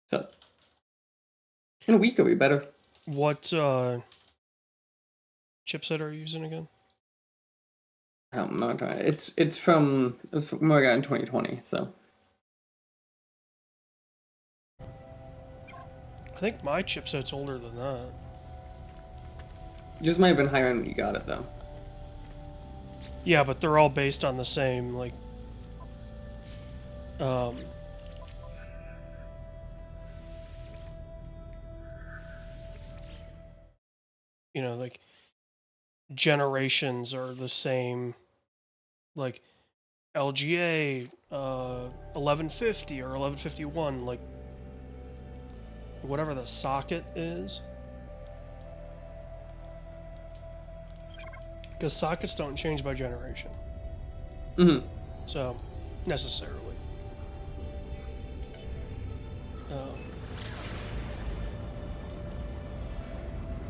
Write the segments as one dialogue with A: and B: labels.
A: So in a week it'll be better.
B: What chipset are you using again?
A: I don't know. It's from what I got in 2020. So
B: I think my chipset's older than that.
A: yours might have been higher when you got it though.
B: Yeah, but they're all based on the same like you know, like generations are the same, like LGA 1150 or 1151, like whatever the socket is. Because sockets don't change by generation. So, necessarily.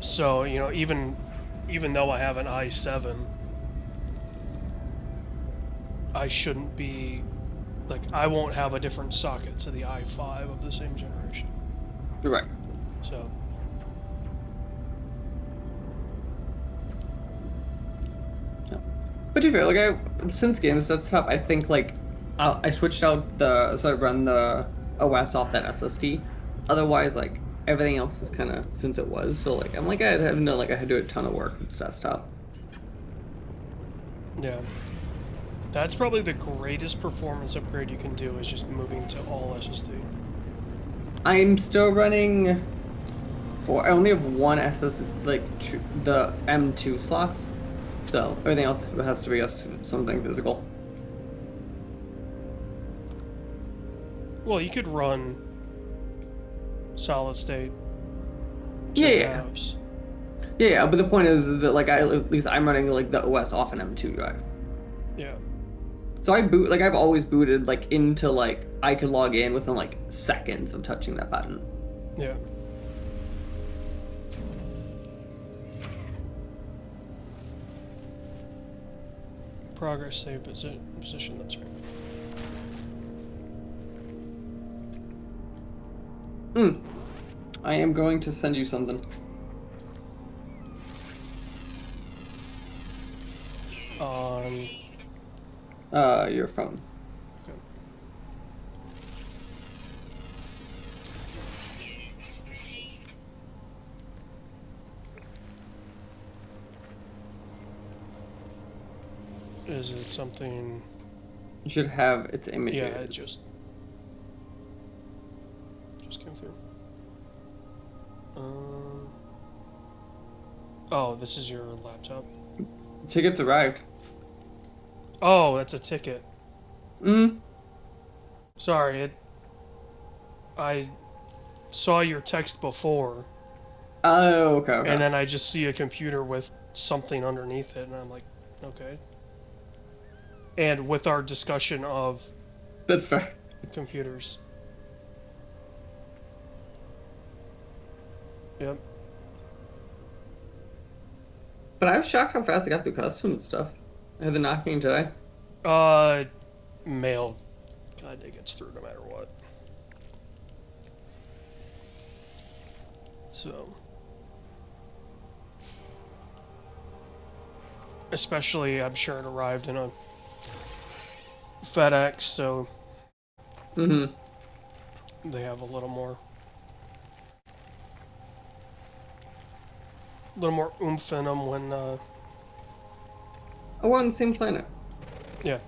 B: So, you know, even though I have an i7, I shouldn't be, like, I won't have a different socket to the i5 of the same generation.
A: Right.
B: So.
A: But to be fair, like since getting this desktop, I think like I switched out so I run the OS off that SSD. Otherwise, like everything else was kind of since it was. So like I'm like I had no like I had to do a ton of work with this desktop.
B: Yeah. That's probably the greatest performance upgrade you can do is just moving to all SSD.
A: I'm still running I only have one SSD, like the M2 slots. So everything else has to be something physical.
B: Well, you could run solid state.
A: Yeah. Yeah, but the point is that like at least I'm running like the OS off an M2 drive.
B: Yeah.
A: So I've always booted like into like I could log in within like seconds of touching that button.
B: Yeah. Progress save position, that's right.
A: I am going to send you something.
B: On
A: your phone.
B: Okay. Is it something?
A: You should have its images.
B: Yeah, it just came through. Oh, this is your laptop.
A: The ticket's arrived.
B: Oh, that's a ticket. Sorry, I saw your text before.
A: Oh, okay.
B: And then I just see a computer with something underneath it, and I'm like, okay. And with our discussion of
A: that's fair
B: computers. Yep.
A: But I was shocked how fast I got through customs stuff. I had the knocking today.
B: Mail kind of gets through no matter what. So. Especially, I'm sure it arrived in a FedEx, so. They have a little more oomph in them when.
A: Oh, we're on the same planet.
B: Yeah.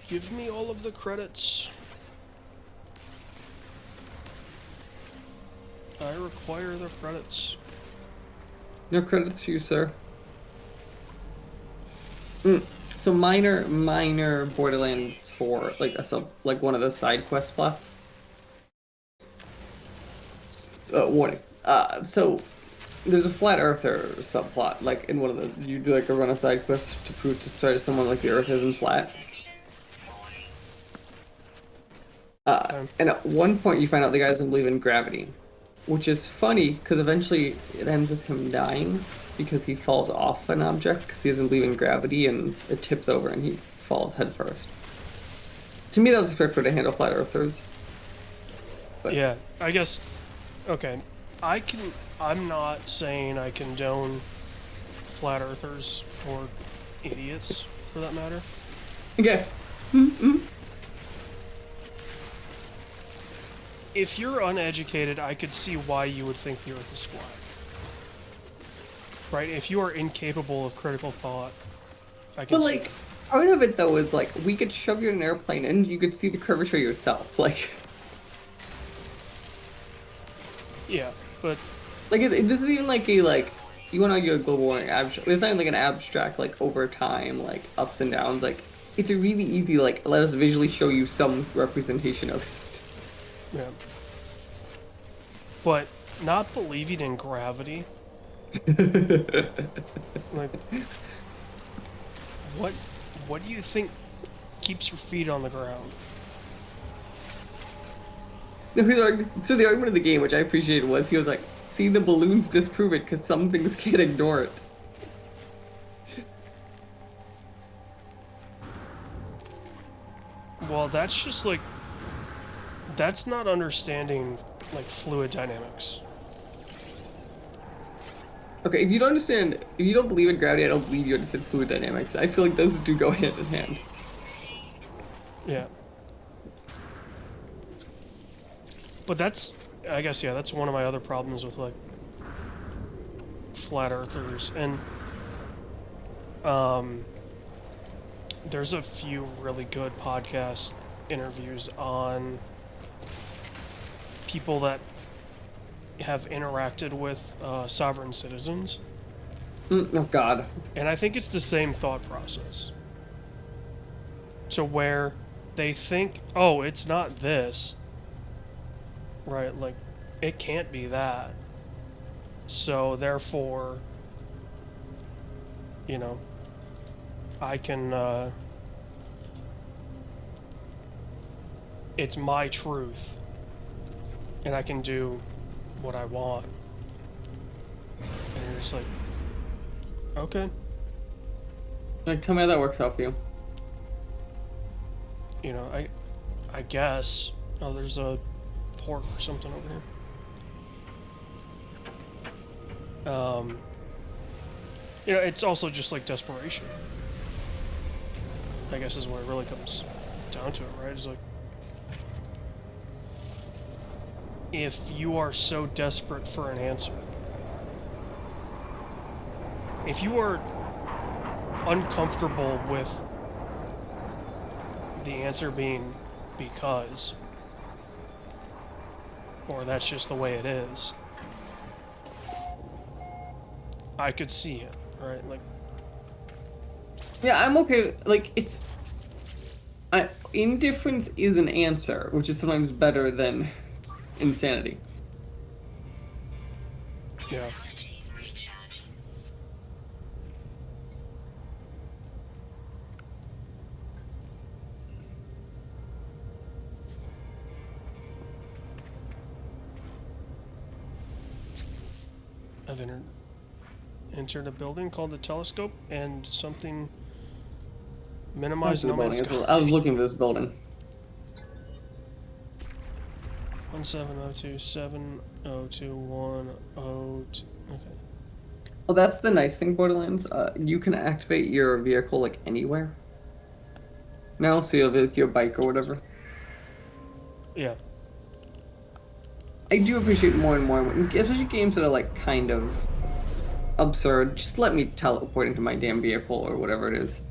B: Give me all of the credits. I require the credits.
A: No credits for you, sir. So minor Borderlands 4, like one of the side quest plots. Warning. So there's a flat earther subplot, like in one of the you do like a run a side quest to prove to someone like the Earth isn't flat. And at one point, you find out the guy doesn't believe in gravity, which is funny because eventually it ends with him dying because he falls off an object because he doesn't believe in gravity and it tips over and he falls head first. To me, that was the correct way to handle flat earthers. But
B: Yeah, I guess. Okay, I'm not saying I condone flat earthers or idiots, for that matter.
A: okay. Mm-hmm.
B: If you're uneducated, I could see why you would think the Earth is flat. Right? If you are incapable of critical thought, I can
A: But
B: see.
A: like, part of it though is like we could shove you in an airplane and you could see the curvature yourself.
B: Yeah, but
A: This is even like a you want to argue a global warming abstract. It's not even like an abstract like over time like ups and downs. Like it's a really easy like let us visually show you some representation of
B: yeah. But not believing in gravity,
A: it.
B: like, what do you think keeps your feet on the ground?
A: No, so the argument of the game, which I appreciated, was he was like, "See, the balloons disprove it because some things can't ignore it."
B: Well, that's just like, that's not understanding like fluid dynamics.
A: Okay, if you don't believe in gravity, I don't believe you understand fluid dynamics. I feel like those do go hand in hand.
B: Yeah. But that's, I guess, yeah, that's one of my other problems with like flat earthers. And there's a few really good podcast interviews on people that have interacted with sovereign citizens.
A: Oh God.
B: And I think it's the same thought process. So where they think, oh, it's not this, right? Like, it can't be that. So therefore, you know, I can, it's my truth, and I can do what I want. And you're just like, okay.
A: Like, tell me how that works out for you.
B: You know, I guess. Oh, there's a port or something over here. You know, it's also just like desperation. I guess is what it really comes down to it, right? It's like, if you are so desperate for an answer, if you are uncomfortable with the answer being because, or that's just the way it is, I could see it, right? Like,
A: Yeah, I'm okay. Like, indifference is an answer, which is sometimes better than insanity.
B: yeah. I've entered a building called the Telescope, and something minimized no man's sky.
A: I was looking for this building.
B: 170270210. Okay.
A: Well, that's the nice thing, Borderlands. You can activate your vehicle like anywhere. Now, so you have like, your bike or whatever.
B: Yeah.
A: I do appreciate more and more, especially games that are like kind of absurd. Just let me teleport into my damn vehicle or whatever it is.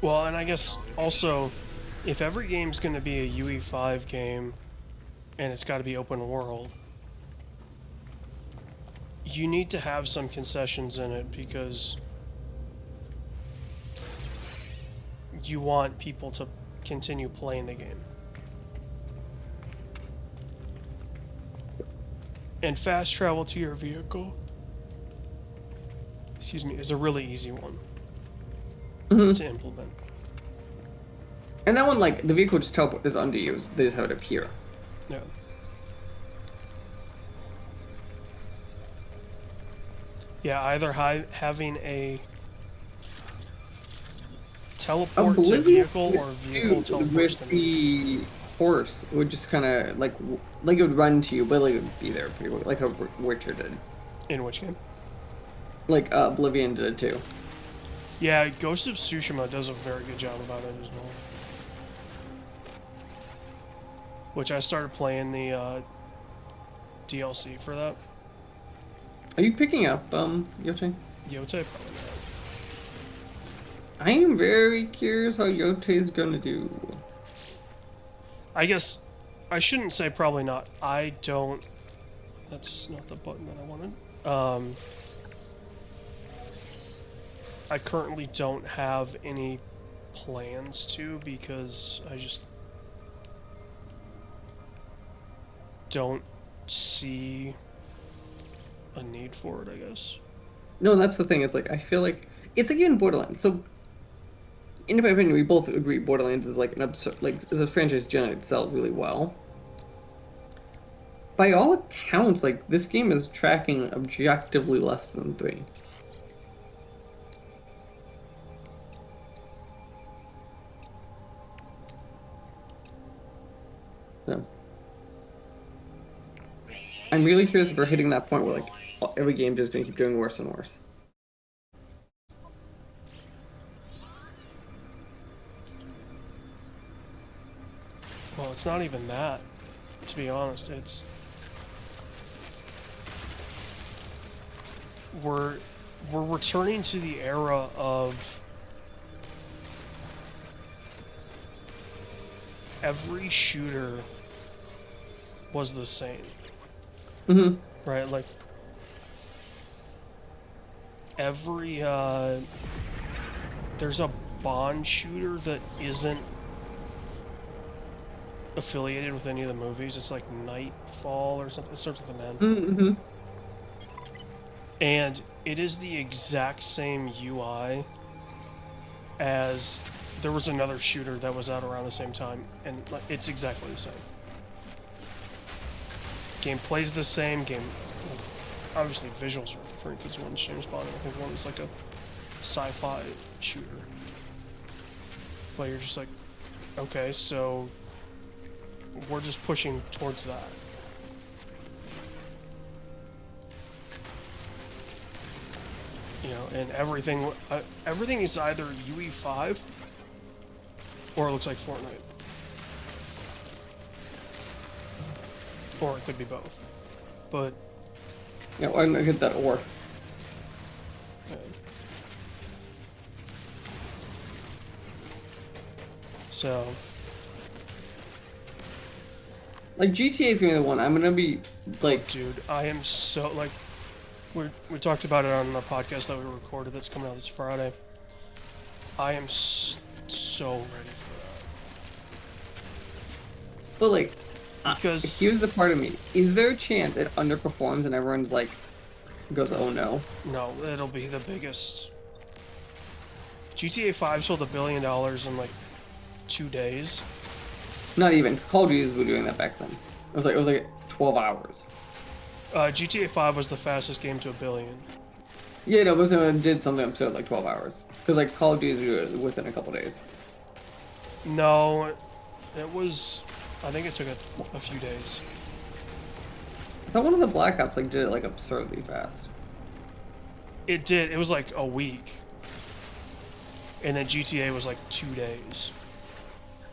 B: Well, and I guess also, if every game's going to be a UE5 game, and it's got to be open world, you need to have some concessions in it because you want people to continue playing the game. And fast travel to your vehicle, excuse me, is a really easy one.
A: Mhm.
B: to implement.
A: And that one, like, the vehicle just teleport is under you. They just have it appear.
B: Yeah. Yeah, either having a teleport to
A: Oblivion
B: vehicle or vehicle
A: dude,
B: teleports
A: with
B: to me.
A: the horse would just kind of like it would run to you, but like it would be there pretty like how Witcher did.
B: In which game?
A: Like Oblivion did it too.
B: Yeah, Ghost of Tsushima does a very good job about it as well. Which I started playing the DLC for that.
A: Are you picking up Yote?
B: Yote probably not.
A: I am very curious how Yote is gonna do.
B: I guess I shouldn't say probably not. I don't. That's not the button that I wanted. I currently don't have any plans to because I just don't see a need for it, I guess.
A: No, and that's the thing. It's like I feel like it's like even Borderlands. So, in my opinion, we both agree Borderlands is like an absurd, like as a franchise generally it sells really well. By all accounts, like this game is tracking objectively less than 3. So, I'm really curious if we're hitting that point where like every game just gonna keep doing worse and worse.
B: Well, it's not even that, to be honest. It's we're returning to the era of every shooter was the same.
A: Mm-hmm.
B: Right? Like every there's a Bond shooter that isn't affiliated with any of the movies. It's like Nightfall or something. It starts with an N.
A: Mm-hmm.
B: And it is the exact same UI as there was another shooter that was out around the same time, and it's exactly the same. Game plays the same. Game, obviously, visuals are different because one's James Bond, and I think one's like a sci-fi shooter. But you're just like, okay, so we're just pushing towards that. You know, and everything is either UE5 or it looks like Fortnite. Or it could be both. But
A: Yeah, why not get that or?
B: So
A: Like GTA is gonna be the one I'm gonna be like,
B: dude, I am so like we talked about it on the podcast that we recorded that's coming out this Friday. I am so ready for
A: but like,
B: Because
A: here's the part of me: is there a chance it underperforms and everyone's like, goes, oh no?
B: no, it'll be the biggest. GTA 5 sold $1 billion in like 2 days.
A: Not even Call of Duty was doing that back then. It was like 12 hours.
B: GTA 5 was the fastest game to $1 billion.
A: Yeah, no, but it did something absurd like 12 hours. Because like Call of Duty was within a couple days.
B: No, it was. I think it took a few days.
A: I thought one of the Black Ops like did it like absurdly fast.
B: It did. It was like a week. And then GTA was like 2 days.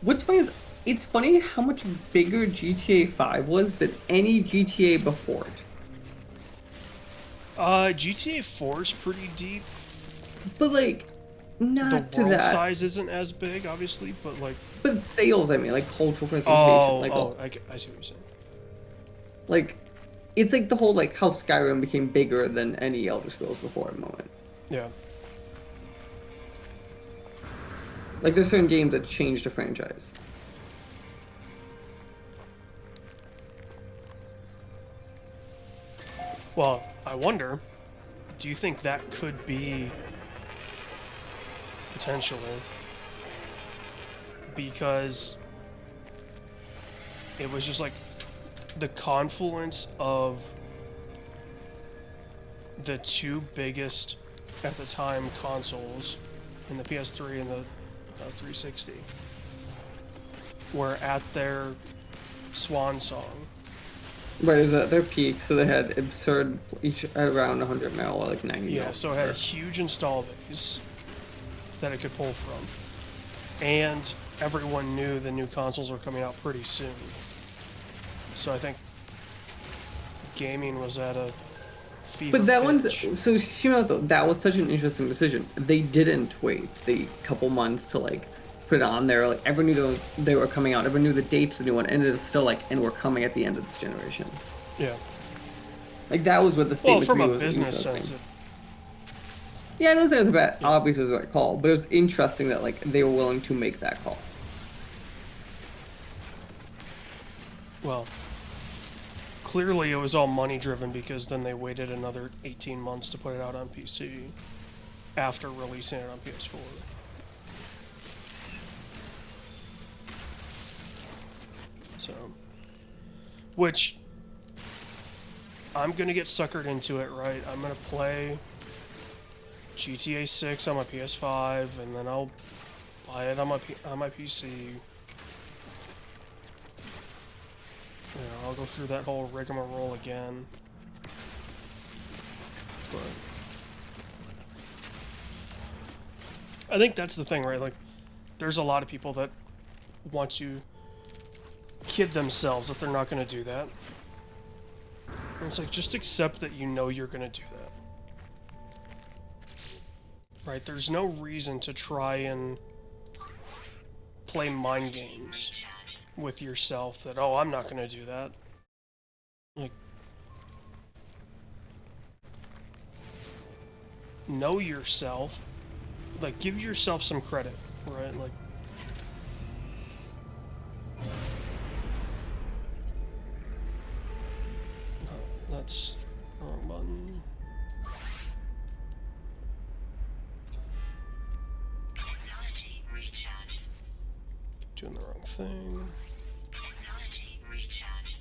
A: What's funny is it's funny how much bigger GTA 5 was than any GTA before it.
B: GTA 4 is pretty deep.
A: But like, not
B: The
A: to
B: world
A: that.
B: size isn't as big, obviously, but like.
A: But sales, I mean, like cultural presentation.
B: I see what you're saying.
A: Like, it's like the whole like how Skyrim became bigger than any Elder Scrolls before at the moment.
B: Yeah.
A: Like, there's certain games that changed a franchise.
B: Well, I wonder, do you think that could be potentially. Because it was just like the confluence of the two biggest at the time consoles in the PS3 and the 360 were at their swan song.
A: Right, it was at their peak, so they had absurd, each around 100 mil, or like 90
B: Yeah,
A: mil.
B: so it had a huge install base that it could pull from. And everyone knew the new consoles were coming out pretty soon. So I think gaming was at a fever
A: But that
B: pitch.
A: one's, so you know, that was such an interesting decision. They didn't wait the couple months to like put it on there. Like everyone knew they were coming out. Everyone knew the dates of the new one, and it is still like, and we're coming at the end of this generation.
B: Yeah.
A: Like that was what the statement
B: Well, from
A: to me
B: a
A: was
B: business
A: interesting.
B: sense,
A: Yeah, I don't say it was a bad, obviously it was the right call, but it was interesting that like they were willing to make that call.
B: well, clearly it was all money driven because then they waited another 18 months to put it out on PC after releasing it on PS4. So, which I'm gonna get suckered into it, right? I'm gonna play GTA 6 on my PS5, and then I'll buy it on my PC. You know, I'll go through that whole rigmarole again. But I think that's the thing, right? Like, there's a lot of people that want to kid themselves that they're not going to do that. And it's like, just accept that you know you're going to do that. Right? There's no reason to try and play mind games with yourself that, oh, I'm not going to do that. Like, know yourself. Like, give yourself some credit, right? Like, that's the wrong button.
C: Technology recharge.
B: Doing the wrong thing.
C: Technology recharge.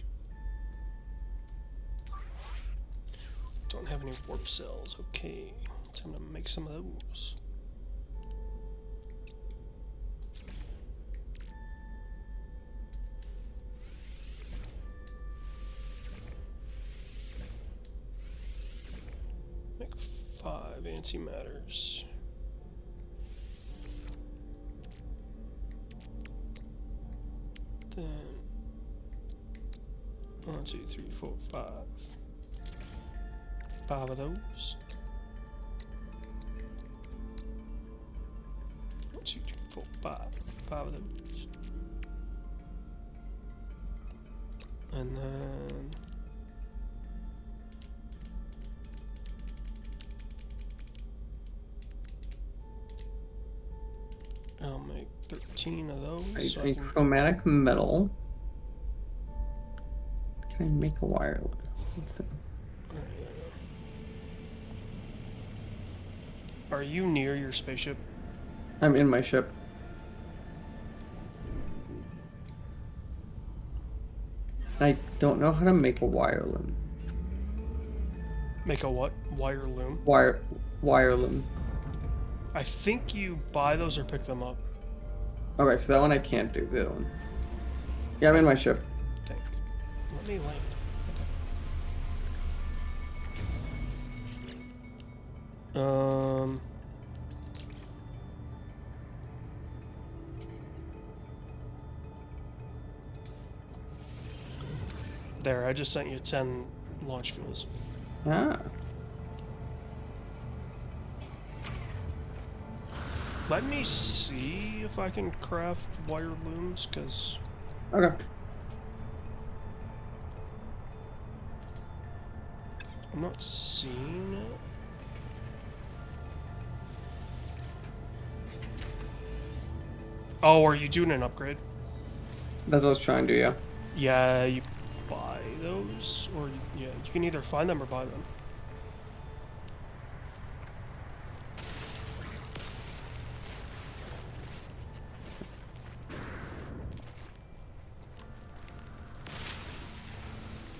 B: Don't have any warp cells. Okay, time to make some of those. Make 5 antimatters. Then 1, 2, 3, 4, 5. 5 of those. 1, 2, 3, 4, 5. 5 of those. And then I'll make 13 of those. So I
A: A
B: can...
A: chromatic metal. Can I make a wire? Let's see.
B: Are you near your spaceship?
A: I'm in my ship. I don't know how to make a wire loom.
B: Make a what? Wire loom?
A: Wire loom.
B: I think you buy those or pick them up.
A: Okay, so that one I can't do. The other one. Yeah, I'm in my ship.
B: I think. Let me land. Okay. There, I just sent you 10 launch fuels.
A: Ah.
B: Let me see if I can craft wire looms, because
A: Okay.
B: I'm not seeing it. Oh, are you doing an upgrade?
A: That's what I was trying to do, yeah.
B: Yeah, you buy those, or yeah, you can either find them or buy them.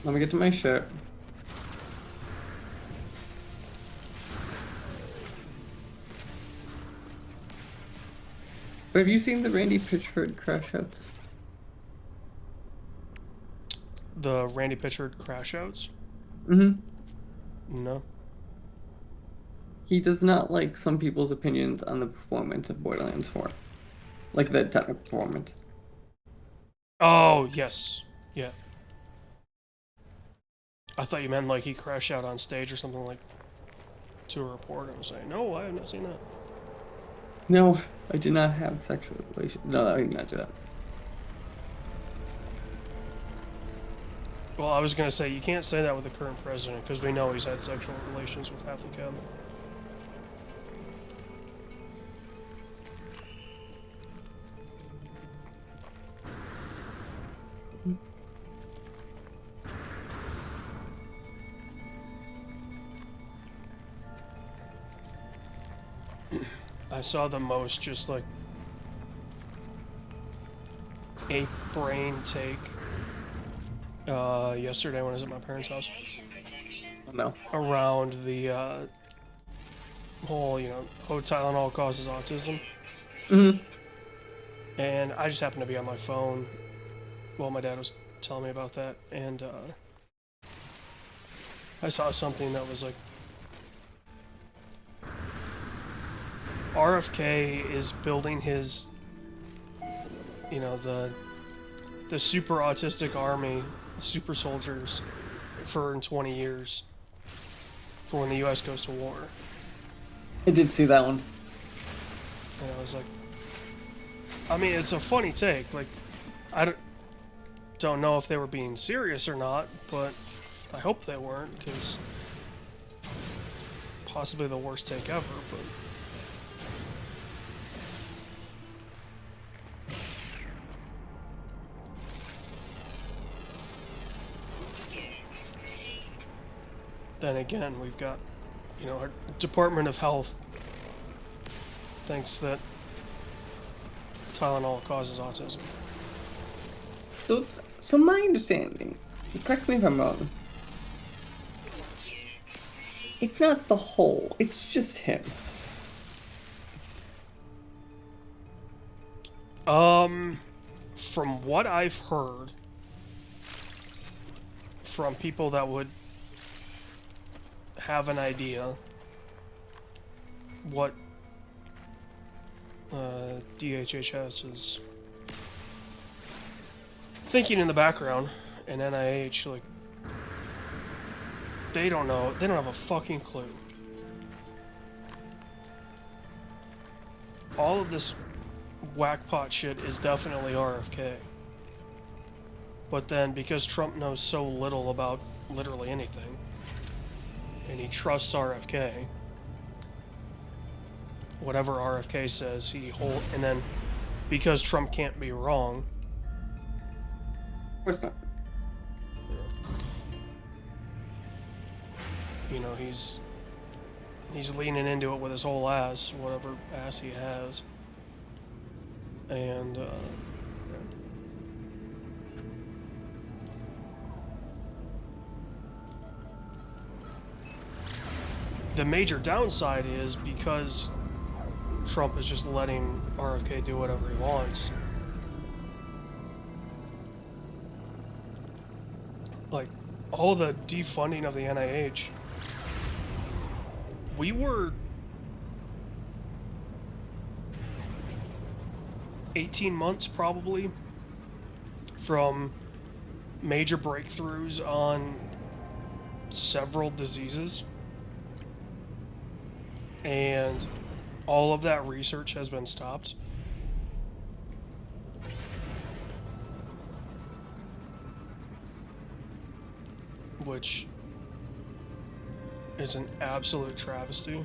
A: Let me get to my shit. But have you seen the Randy Pitchford crash outs?
B: The Randy Pitchford crash outs?
A: Mm-hmm.
B: No.
A: He does not like some people's opinions on the performance of Borderlands 4. Like the technical performance.
B: Oh, yes. Yeah. I thought you meant like he crashed out on stage or something like to a reporter. I was like, no, I have not seen that.
A: No, I did not have sexual relations. No, I did not do that.
B: Well, I was going to say, you can't say that with the current president because we know he's had sexual relations with half the cabinet. I saw the most just like ape brain take yesterday when I was at my parents' house
C: Radiation protection.
A: Oh, no.
B: around the whole, you know, oh, Tylenol causes autism.
A: Mm-hmm.
B: And I just happened to be on my phone while my dad was telling me about that, and I saw something that was like, RFK is building his, you know, the super autistic army, super soldiers, for in 20 years, for when the U.S. goes to war.
A: I did see that one.
B: And I was like, I mean, it's a funny take. Like, I don't know if they were being serious or not, but I hope they weren't, because possibly the worst take ever, but... Then again, we've got, you know, our Department of Health thinks that Tylenol causes autism.
A: So my understanding, correct me if I'm wrong, it's not the whole, it's just him.
B: From what I've heard from people that would have an idea what DHHS is thinking in the background, and NIH, like, they don't know, they don't have a fucking clue. All of this whackpot shit is definitely RFK. But then, because Trump knows so little about literally anything, and he trusts RFK, whatever RFK says, and then, because Trump can't be wrong...
A: Of course not.
B: You know, he's leaning into it with his whole ass, whatever ass he has. And, the major downside is because Trump is just letting RFK do whatever he wants. Like, all the defunding of the NIH, we were 18 months probably from major breakthroughs on several diseases. And all of that research has been stopped. Which is an absolute travesty.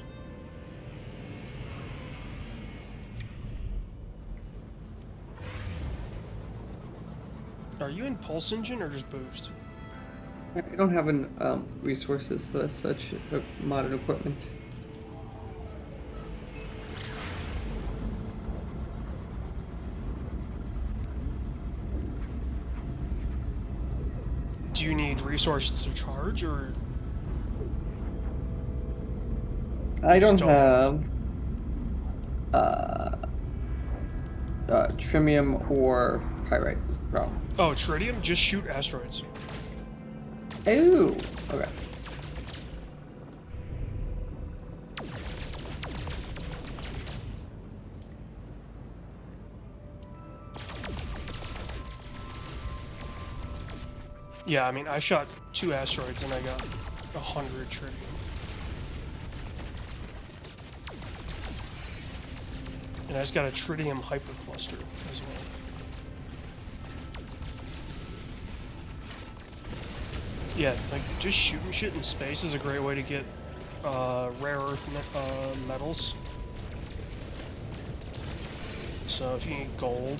B: Are you in Pulse Engine or just Boost?
A: I don't have an resources for such modern equipment.
B: Do you need resources to charge, or
A: I don't
B: Still-
A: have uh, tritium or pyrite is the problem.
B: oh, tritium? Just shoot asteroids.
A: Oh, okay.
B: Yeah, I mean, I shot 2 asteroids and I got 100 tritium. And I just got a tritium hypercluster as well. Yeah, like, just shooting shit in space is a great way to get rare earth metals. So if you need gold,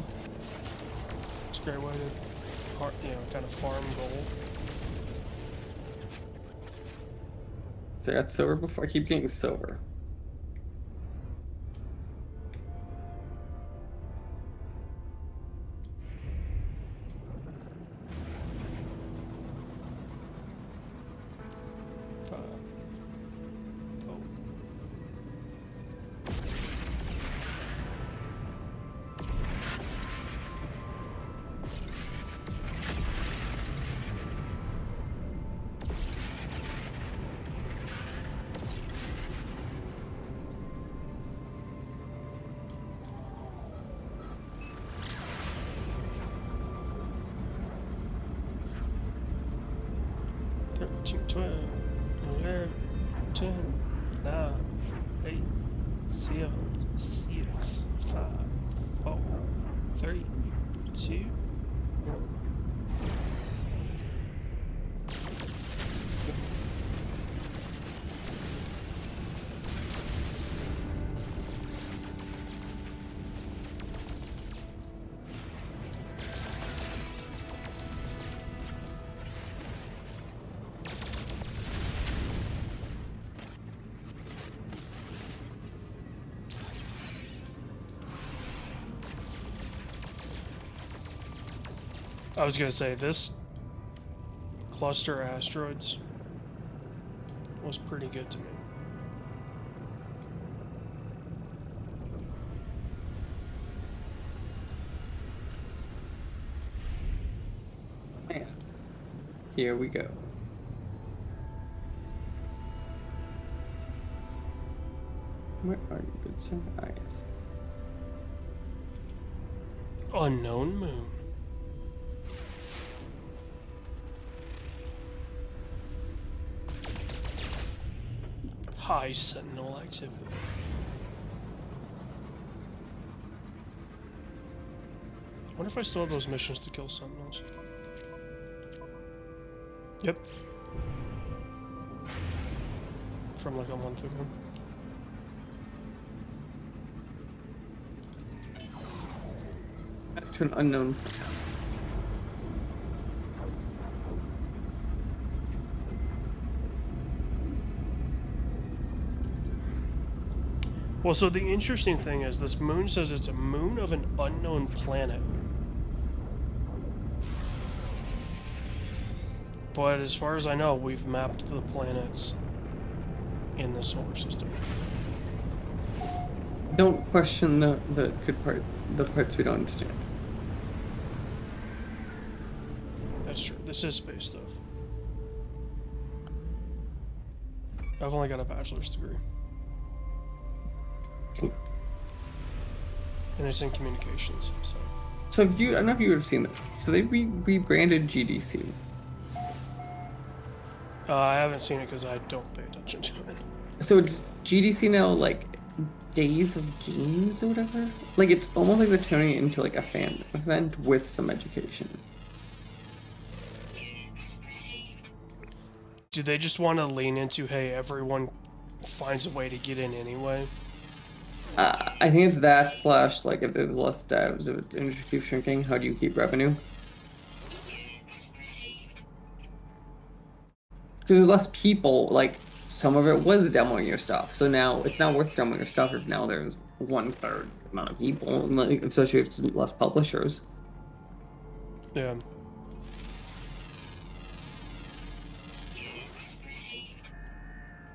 B: it's a great way to, kind of farm gold.
A: So I got silver before. I keep getting silver.
B: Oh. Two, 12, 11, 10, 9, 8, 7, 6, 5, 4, 3, 2, 1. I was gonna say, this cluster asteroids was pretty good to me.
A: Man. Here we go. Where are you, good sir? Ah, yes.
B: Unknown moon. High sentinel activity. I wonder if I still have those missions to kill sentinels. Yep. From like a month ago.
A: Back to an unknown.
B: Well, so the interesting thing is this moon says it's a moon of an unknown planet. But as far as I know, we've mapped the planets in the solar system.
A: Don't question the good part, the parts we don't understand.
B: That's true. This is space stuff. I've only got a bachelor's degree. And it's in communications, so.
A: So if you, I don't know if you would have seen this. So they rebranded GDC.
B: I haven't seen it because I don't pay attention to it.
A: So it's GDC now, like Days of Games or whatever. Like it's almost like they're turning it into like a fan event with some education.
B: Do they just want to lean into, hey, everyone finds a way to get in anyway?
A: I think it's that slash like if there's less devs, if the industry keeps shrinking, how do you keep revenue? Because there's less people, like some of it was demoing your stuff, so now it's not worth demoing your stuff if now there's 1/3 amount of people, like, especially if it's less publishers.
B: Yeah.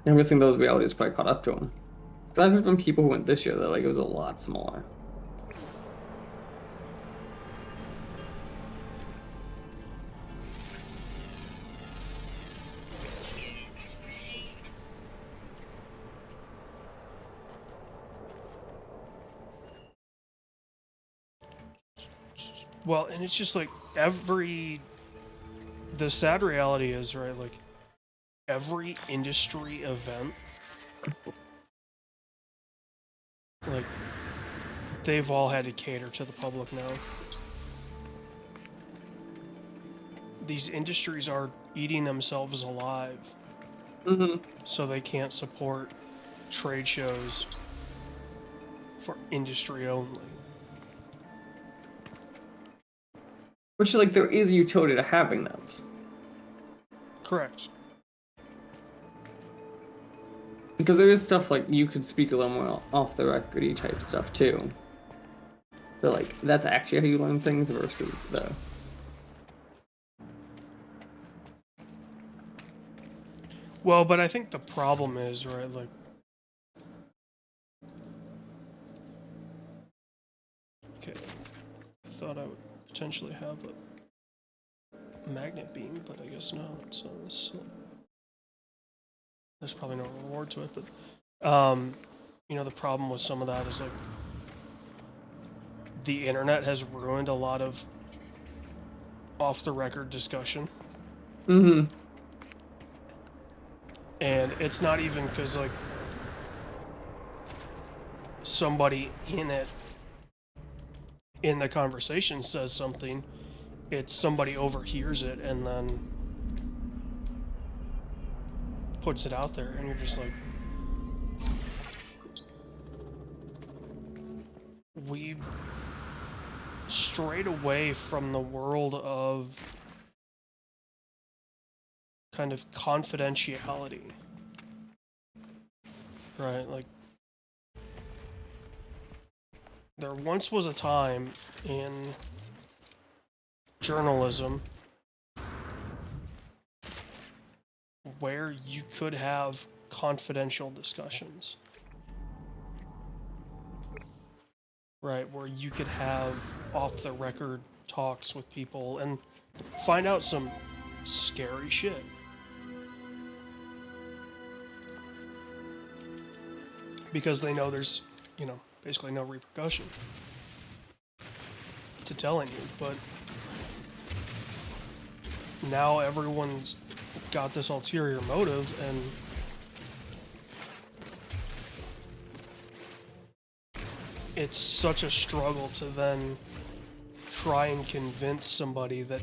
A: I'm guessing those realities probably caught up to him. I've heard from people who went this year that like it was a lot smaller.
B: Well, and it's just like the sad reality is, right, like every industry event, like they've all had to cater to the public now. These industries are eating themselves alive, so they can't support trade shows for industry only.
A: Which like there is utility to having those.
B: Correct.
A: Because there is stuff like you could speak a little more off the recordy type stuff too. So like that's actually how you learn things versus the
B: Well, but I think the problem is, right, like okay, I thought I would potentially have a magnet beam, but I guess not. So there's probably no reward to it, but you know, the problem with some of that is like the internet has ruined a lot of off the record discussion. And it's not even because like somebody in the conversation says something, it's somebody overhears it and then puts it out there, and you're just like, we strayed away from the world of kind of confidentiality, right? Like, there once was a time in journalism where you could have confidential discussions, right? Where you could have off-the-record talks with people and find out some scary shit. Because they know there's, you know, basically no repercussion to telling you, but now everyone's got this ulterior motive, and it's such a struggle to then try and convince somebody that,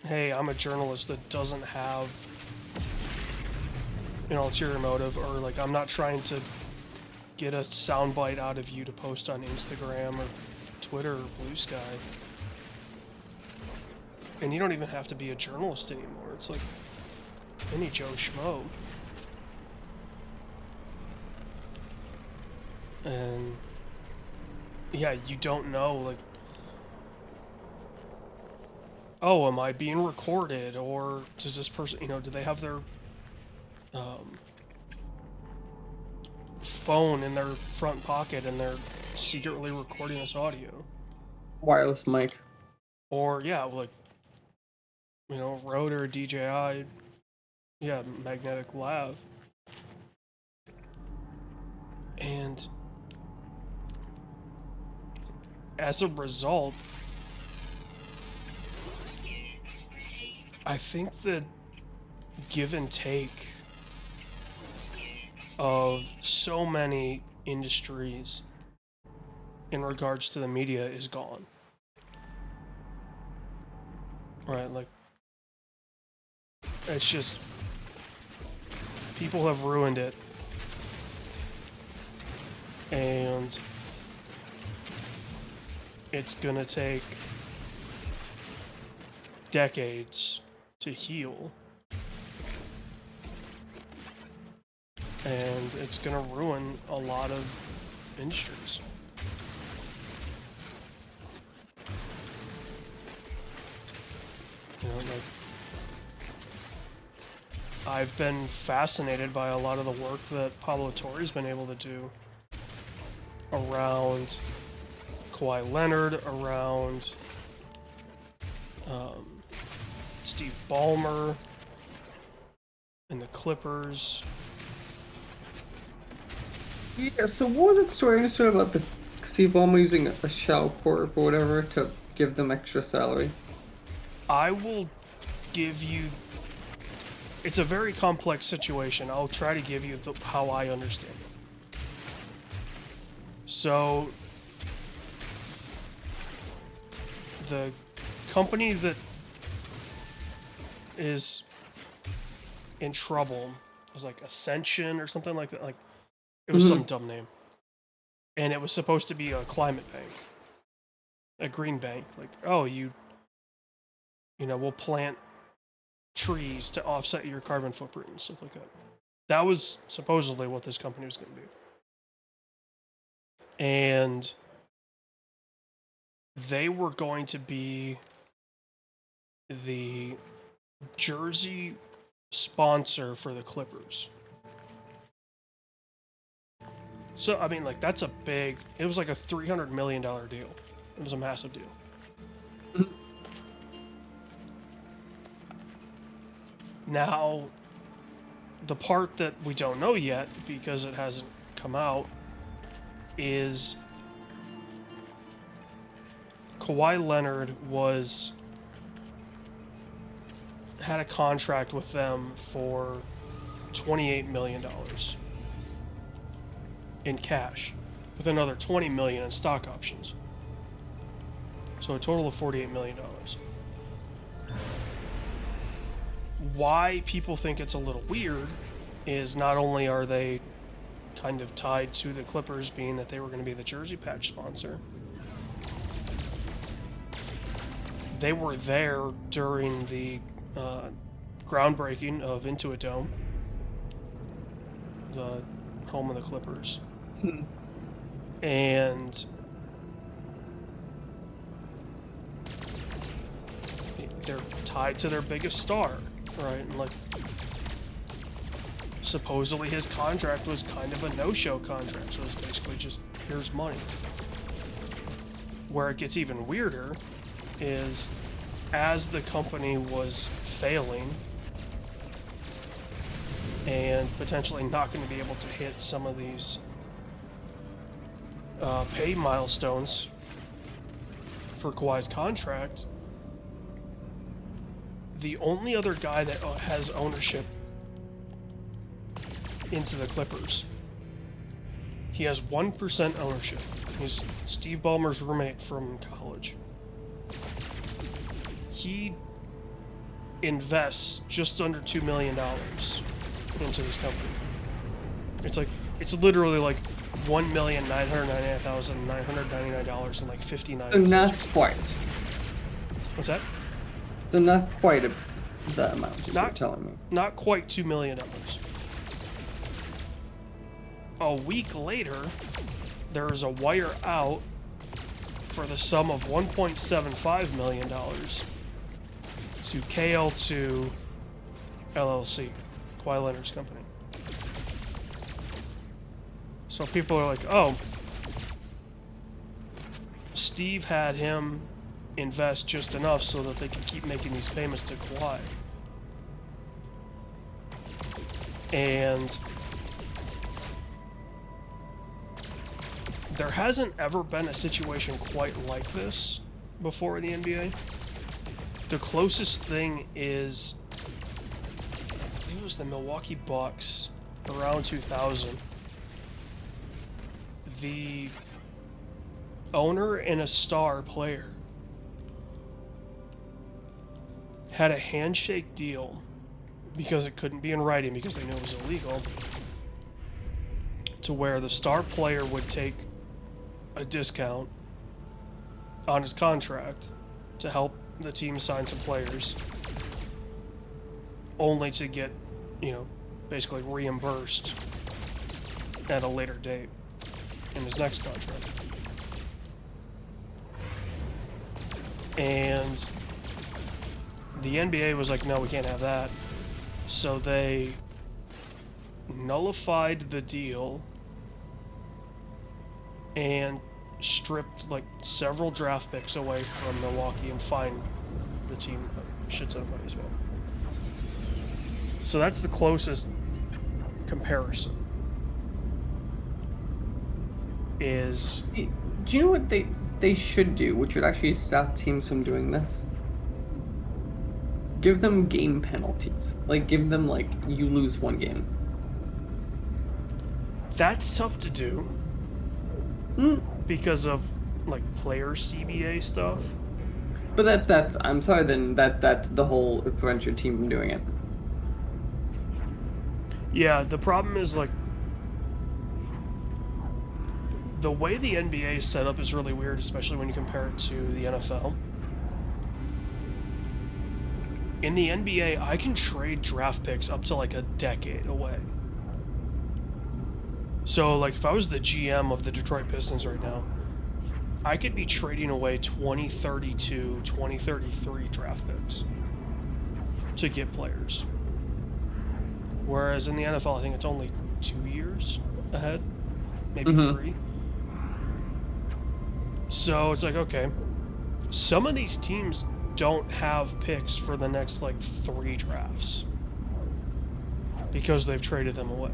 B: hey, I'm a journalist that doesn't have an ulterior motive, or like I'm not trying to get a soundbite out of you to post on Instagram or Twitter or Blue Sky. And you don't even have to be a journalist anymore. It's like any Joe Schmo. And yeah, you don't know, like, oh, am I being recorded? Or does this person, you know, do they have their phone in their front pocket and they're secretly recording this audio?
A: wireless mic.
B: Or, yeah, like, you know, Rode or DJI, yeah, magnetic lav. And as a result, I think the give and take of so many industries in regards to the media is gone. Right, like, it's just, people have ruined it. And it's gonna take decades to heal. And it's gonna ruin a lot of industries. You know, like, I've been fascinated by a lot of the work that Pablo Torre's been able to do around Kawhi Leonard, around Steve Ballmer and the Clippers.
A: Yeah, so what was that story I understood about the Steve Ballmer using a shell corp or whatever to give them extra salary?
B: I will give you... It's a very complex situation. I'll try to give you how I understand it. So, the company that is in trouble was like Ascension or something like that. Like, it was some dumb name. And it was supposed to be a climate bank. A green bank. Like, oh, you know, we'll plant trees to offset your carbon footprint and stuff like that. That was supposedly what this company was going to be. And they were going to be the jersey sponsor for the Clippers. So, I mean, like, that's a big... It was like a $300 million deal. It was a massive deal. Now, the part that we don't know yet, because it hasn't come out, is Kawhi Leonard had a contract with them for $28 million in cash, with another $20 million in stock options. So a total of $48 million. Why people think it's a little weird is not only are they kind of tied to the Clippers, being that they were going to be the jersey patch sponsor, they were there during the groundbreaking of Into a Dome, the home of the Clippers. And they're tied to their biggest star, right? And like, supposedly his contract was kind of a no-show contract, so it's basically just, here's money. Where it gets even weirder is, as the company was failing and potentially not going to be able to hit some of these pay milestones for Kawhi's contract, the only other guy that has ownership into the Clippers, he has 1% ownership. He's Steve Ballmer's roommate from college. He invests just under $2 million into this company. It's literally like $1,999,999 and like 59 cents.
A: Not quite.
B: What's that?
A: So not quite that amount, is what you're telling me.
B: Not quite $2 million. A week later, there is a wire out for the sum of $1.75 million to KL2 LLC, Kawhi Leonard's company. So people are like, oh, Steve had him invest just enough so that they can keep making these payments to Kawhi. And there hasn't ever been a situation quite like this before in the NBA. The closest thing is, I believe it was the Milwaukee Bucks around 2000. The owner and a star player had a handshake deal, because it couldn't be in writing because they knew it was illegal, to where the star player would take a discount on his contract to help the team sign some players, only to get, basically reimbursed at a later date in his next contract. And the NBA was like, no, we can't have that. So they nullified the deal and stripped like several draft picks away from Milwaukee and fined the team a shit ton of money as well. So that's the closest comparison. Is
A: Do you know what they should do, which would actually stop teams from doing this? Give them game penalties. Like, give them, like, you lose one game.
B: that's tough to do because of like player CBA stuff.
A: But that's I'm sorry, then that's the whole prevent your team from doing it.
B: Yeah, the problem is like the way the NBA is set up is really weird, especially when you compare it to the NFL. In the NBA, I can trade draft picks up to like a decade away. So, like, if I was the GM of the Detroit Pistons right now, I could be trading away 2032, 2033 draft picks to get players. Whereas in the NFL, I think it's only 2 years ahead, maybe 3. So it's like, okay, some of these teams don't have picks for the next like 3 drafts because they've traded them away.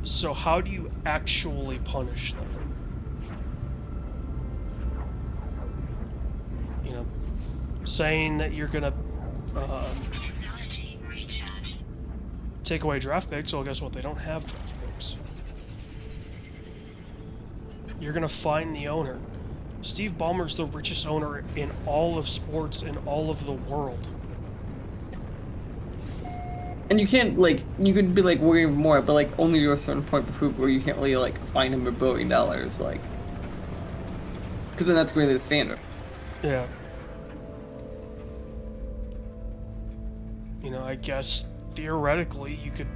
B: So how do you actually punish them? You know, saying that you're gonna
C: Technology recharge.
B: take away draft picks. Well, guess what? They don't have draft picks. You're gonna fine the owner. Steve Ballmer's the richest owner in all of sports in all of the world.
A: And you can't, like, you could be like worrying more, but like only to a certain point where you can't really like fine him $1 billion, like, because then that's really the standard.
B: Yeah. You know, I guess theoretically you could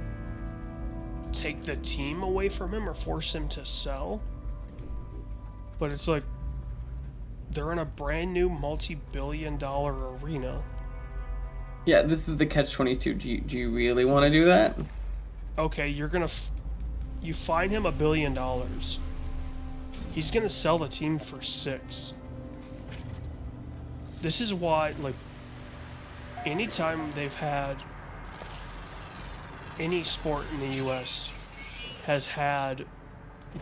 B: take the team away from him or force him to sell. But it's like they're in a brand new multi-billion-dollar arena.
A: Yeah, this is the catch-22. Do you really want to do that?
B: Okay, you're gonna you fine him $1 billion. He's gonna sell the team for 6. This is why, like, anytime they've had any sport in the U.S. has had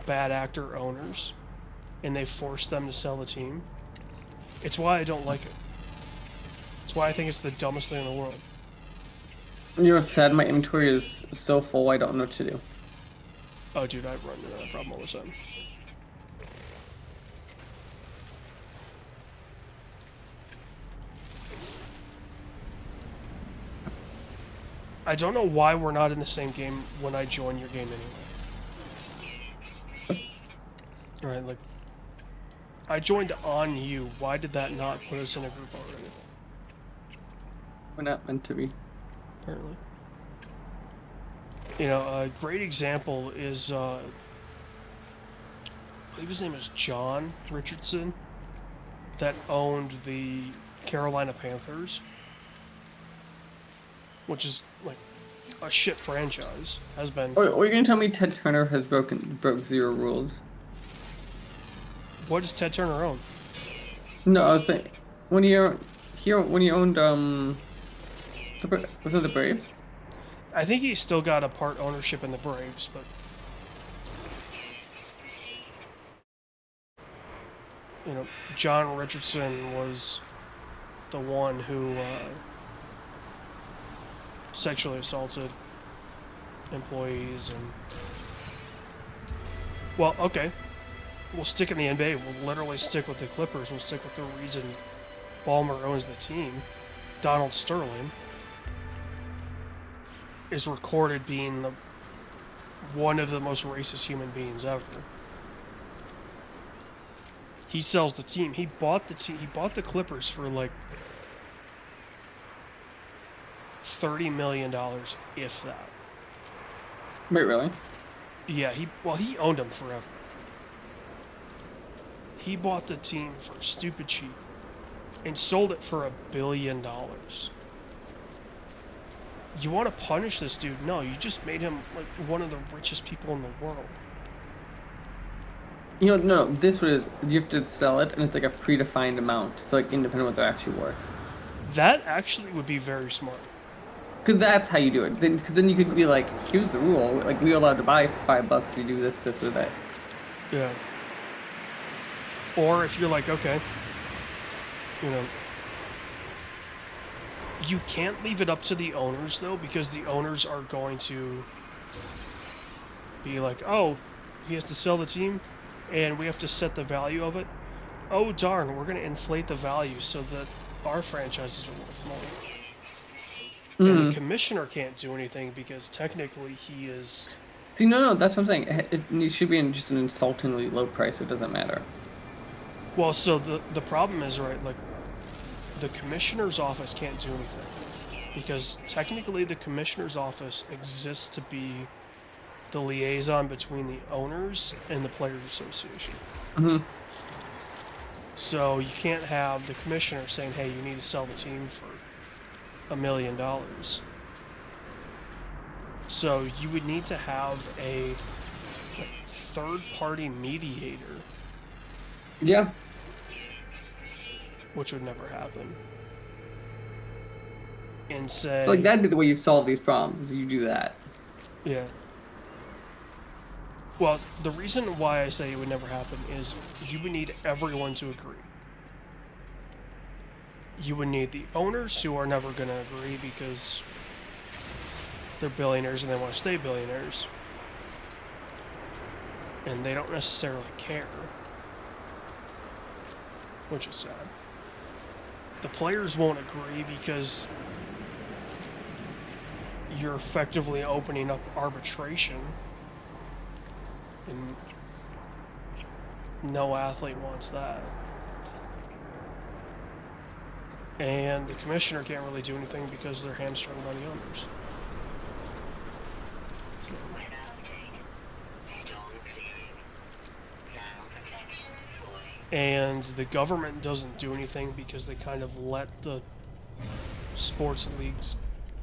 B: bad actor owners, and they force them to sell the team. It's why I don't like it. It's why I think it's the dumbest thing in the world.
A: You know what's sad? My inventory is so full, I don't know what to do.
B: Oh, dude, I run into that problem all the time. I don't know why we're not in the same game when I join your game anyway. Alright, like, I joined on you. Why did that not put us in a group already?
A: We're not meant to be.
B: Apparently. You know, a great example is, I believe his name is John Richardson, that owned the Carolina Panthers, which is, like, a shit franchise. Has been.
A: Or you're gonna tell me Ted Turner has broke 0 rules?
B: What does Ted Turner own?
A: No, I was saying when he owned was it the Braves?
B: I think he's still got a part ownership in the Braves, but you know, John Richardson was the one who sexually assaulted employees and well, okay. We'll stick in the NBA. We'll literally stick with the Clippers. We'll stick with the reason Ballmer owns the team. Donald Sterling is recorded being one of the most racist human beings ever. He sells the team. He bought the team. He bought the Clippers for like $30 million, if that.
A: Wait, really?
B: Yeah, he owned them forever. He bought the team for stupid cheap and sold it for $1 billion. you want to punish this dude? No, you just made him like one of the richest people in the world.
A: You know, no, this one is you have to sell it, and it's like a predefined amount, so like independent of what they're actually worth.
B: That actually would be very smart.
A: Because that's how you do it. Because then you could be like, here's the rule. Like, we're allowed to buy for $5. You do this, this, or this.
B: Yeah. Or if you're like, okay, you know, you can't leave it up to the owners though, because the owners are going to be like, oh, he has to sell the team, and we have to set the value of it. Oh darn, we're going to inflate the value so that our franchises are worth more. And the commissioner can't do anything because technically he is...
A: See, no, that's what I'm saying. It should be in just an insultingly low price, so it doesn't matter.
B: Well, so the problem is, right, like, the commissioner's office can't do anything. Because technically the commissioner's office exists to be the liaison between the owners and the Players Association.
A: Mm-hmm.
B: So you can't have the commissioner saying, hey, you need to sell the team for $1 million. So you would need to have a third-party mediator.
A: Yeah.
B: Which would never happen. And say...
A: Like, that'd be the way you solve these problems, is you do that.
B: Yeah. Well, the reason why I say it would never happen is you would need everyone to agree. You would need the owners, who are never going to agree because they're billionaires and they want to stay billionaires. And they don't necessarily care. Which is sad. The players won't agree because you're effectively opening up arbitration. And no athlete wants that. And the commissioner can't really do anything because they're hamstrung by the owners. And the government doesn't do anything because they kind of let the sports leagues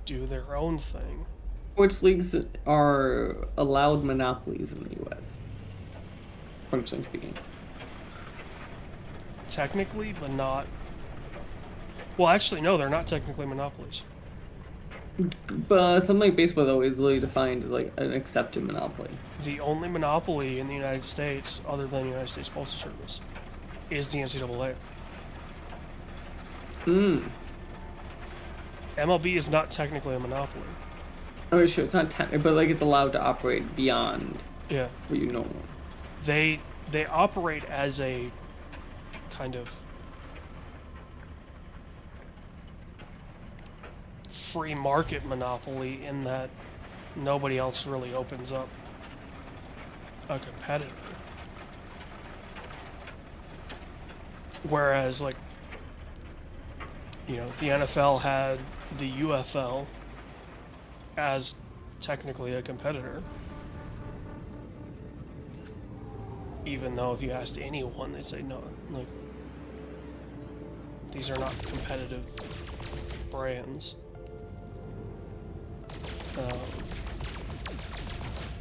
B: do their own thing.
A: Sports leagues are allowed monopolies in the U.S., functionally speaking.
B: Technically, but not... Well, actually, no, they're not technically monopolies.
A: But something like baseball, though, is literally defined as like an accepted monopoly.
B: The only monopoly in the United States, other than the United States Postal Service, is the NCAA. MLB is not technically a monopoly.
A: Oh, sure, it's not technically, but like it's allowed to operate beyond
B: Yeah.
A: what you know.
B: They operate as a kind of free market monopoly in that nobody else really opens up a competitor. Whereas, like, you know, the NFL had the UFL as technically a competitor. Even though if you asked anyone, they'd say no, like, these are not competitive brands.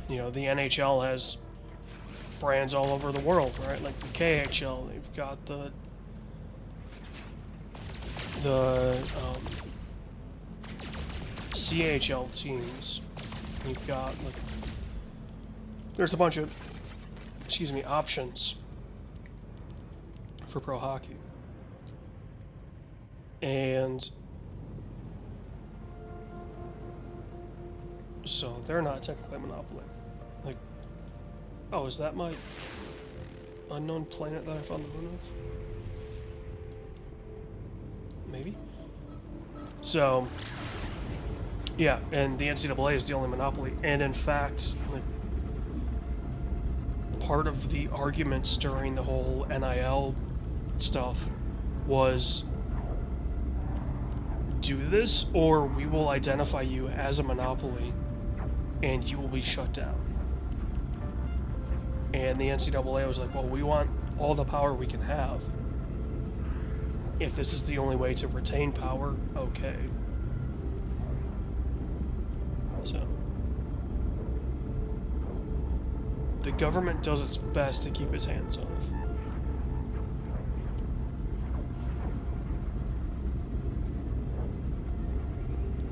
B: You know, the NHL has brands all over the world, right? Like the KHL, they've got the CHL teams. You've got, like, there's a bunch of, excuse me, options for pro hockey. And so they're not technically a monopoly. Like, oh, is that my unknown planet that I found the moon of? Maybe? So, yeah, and the NCAA is the only monopoly. And in fact, like, part of the arguments during the whole NIL stuff was, do this or we will identify you as a monopoly and you will be shut down. And the NCAA was like, well, we want all the power we can have. If this is the only way to retain power, okay. So the government does its best to keep its hands off.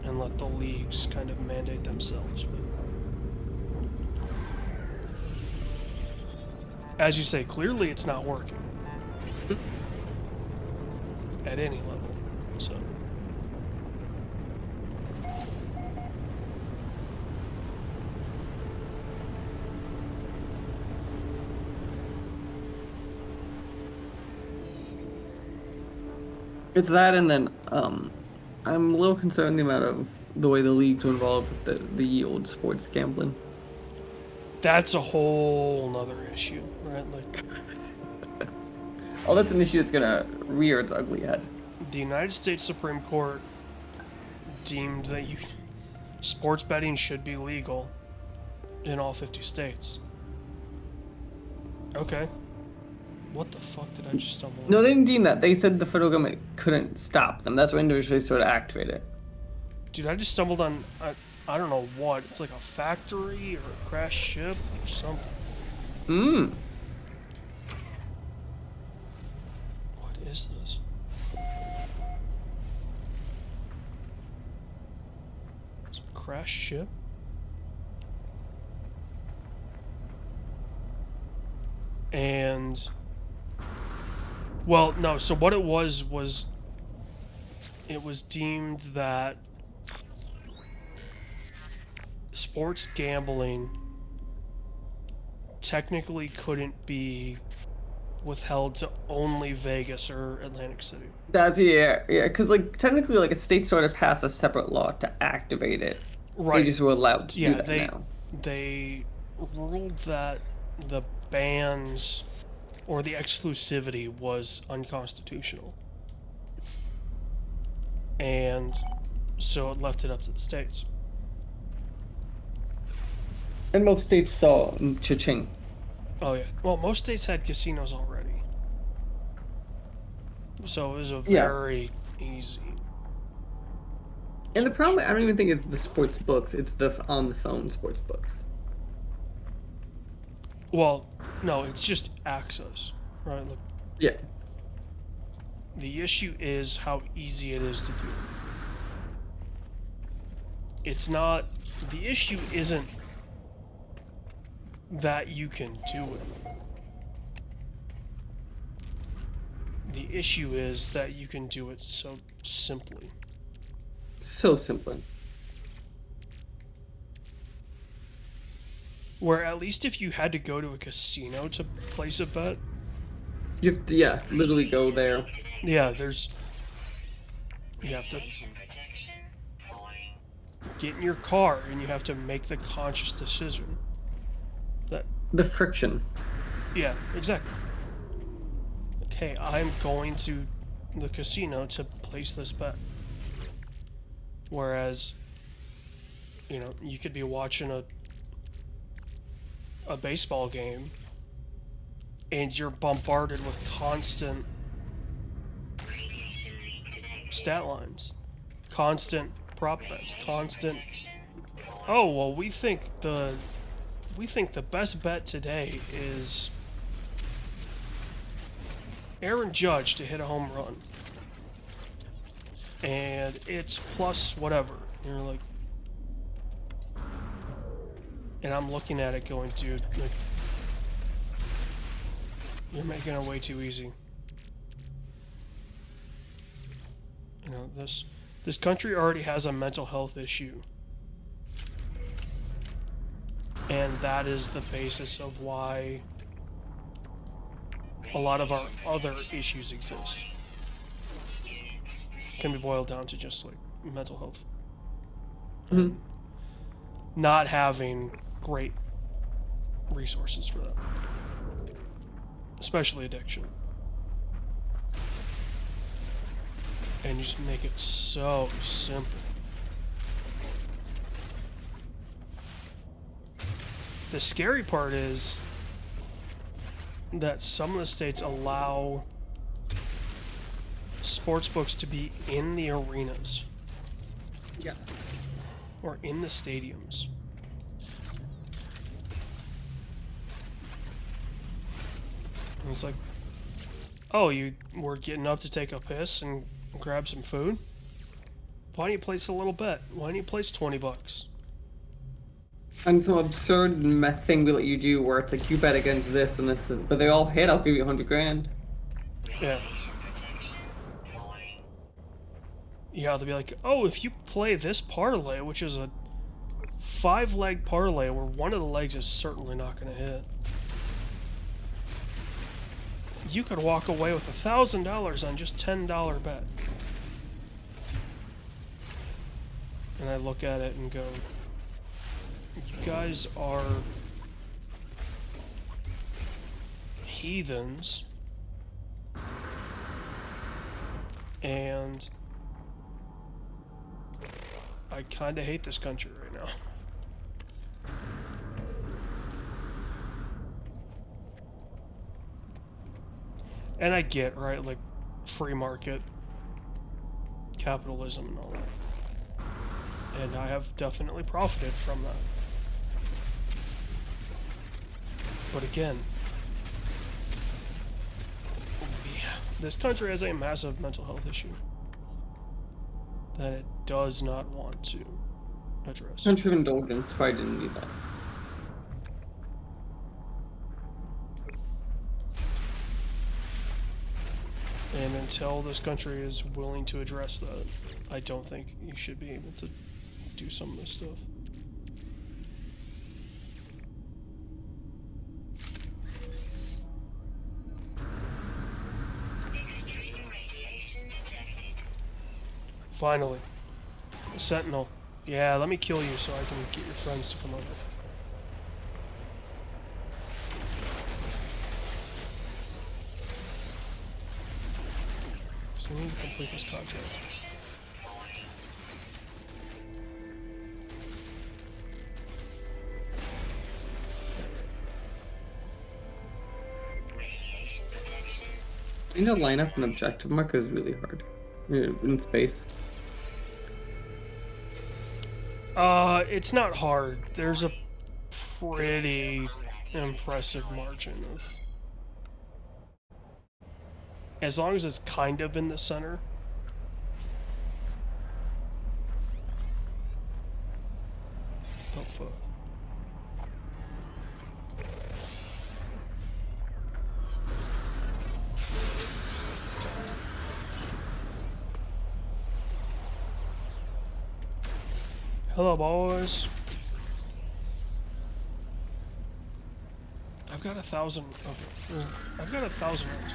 B: And let the leagues kind of mandate themselves. As you say, clearly it's not working. At any level. So.
A: It's that, and then I'm a little concerned the amount of the way the leagues are involved with the yield sports gambling.
B: That's a whole nother issue, right? Like,
A: Oh, that's an issue that's gonna rear its ugly head.
B: the United States Supreme Court deemed that sports betting should be legal in all 50 states. Okay. What the fuck did I just stumble
A: No,
B: on?
A: they didn't deem that. They said the federal government couldn't stop them. That's why individually sort of activate it.
B: Dude, I just stumbled on, I don't know what. It's like a factory or a crashed ship or something. What is this? It's a crashed ship? And... Well, no, so what it was it was deemed that sports gambling technically couldn't be withheld to only Vegas or Atlantic City.
A: That's yeah, because like technically, like a state sort of passed a separate law to activate it.
B: Right.
A: They just were allowed to do that now.
B: They ruled that the bans or the exclusivity was unconstitutional. And so it left it up to the states.
A: And most states saw cha-ching.
B: Oh yeah. Well, most states had casinos already. So it was a
A: Yeah.
B: very easy.
A: And the problem, I don't even think it's the sports books. It's the on the phone sports books.
B: Well, no, it's just access, right? Look,
A: Yeah.
B: the issue is how easy it is to do. It's not. The issue isn't that you can do it. The issue is that you can do it so simply.
A: So simple.
B: Where at least if you had to go to a casino to place a bet,
A: You have to, yeah, literally go there.
B: yeah, there's. You have to
C: Radiation protection falling.
B: get in your car and you have to make the conscious decision. That,
A: The friction.
B: yeah, exactly. Okay, I'm going to the casino to place this bet. Whereas, you know, you could be watching a baseball game and you're bombarded with constant
C: Radiation leak detected.
B: stat lines, constant prop bets, constant.
C: Protection falling.
B: Oh well, we think the best bet today is Aaron Judge to hit a home run, and it's plus whatever. And you're like, and I'm looking at it going, dude, like, you're making it way too easy. You know, this country already has a mental health issue. And that is the basis of why a lot of our other issues exist. Can be boiled down to just like mental health.
A: Mhm.
B: Not having great resources for that. Especially addiction. And you just make it so simple. The scary part is that some of the states allow sports books to be in the arenas.
A: Yes.
B: or in the stadiums. And it's like, oh, you were getting up to take a piss and grab some food? Why don't you place a little bet? Why don't you place 20 bucks?
A: And some absurd thing will let you do where it's like you bet against this and this, but they all hit. I'll give you 100 grand.
B: Yeah.
C: Radiation protection falling.
B: Yeah, they'll be like, oh, if you play this parlay, which is a 5-leg parlay where one of the legs is certainly not going to hit, you could walk away with $1,000 on just $10 bet. And I look at it and go, you guys are heathens, and I kind of hate this country right now. And I get, right, like, free market capitalism and all that. And I have definitely profited from that. But again, this country has a massive mental health issue that it does not want to address.
A: Country of indulgence probably didn't need that.
B: And until this country is willing to address that, I don't think you should be able to do some of this stuff.
C: Extreme radiation detected.
B: Finally. Sentinel. Yeah, let me kill you so I can get your friends to come over. So we need to complete this contract.
C: Radiation protection.
A: I think to line up an objective marker is really hard in space.
B: It's not hard. There's a pretty impressive margin of... As long as it's kind of in the center. Oh, fuck. Hello, boys. I've got 1,000. Okay. I've got 1,000 rounds.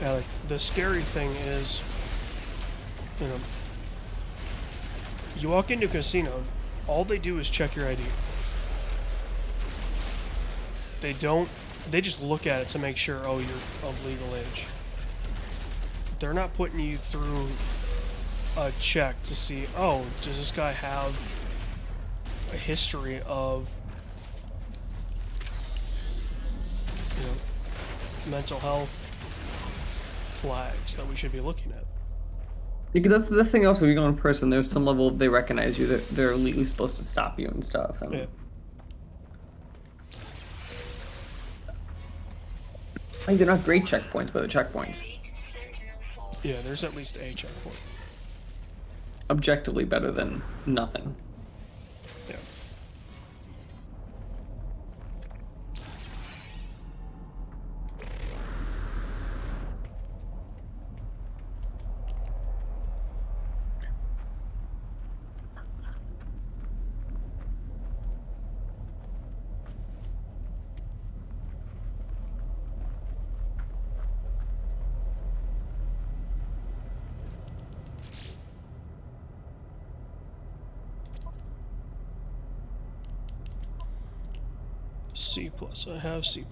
B: Yeah, like, the scary thing is, you know, you walk into a casino, all they do is check your ID. They don't, they just look at it to make sure, oh, you're of legal age. They're not putting you through a check to see, oh, does this guy have a history of, you know, mental health flags that we should be looking at.
A: Because that's the thing also, if you go in person, there's some level of they recognize you, that they're legally supposed to stop you and stuff. And
B: Yeah.
A: like, they're not great checkpoints, but they're checkpoints.
C: Sentinel 4.
B: Yeah, there's at least a checkpoint.
A: Objectively better than nothing.
B: Yeah. C+. I have C+.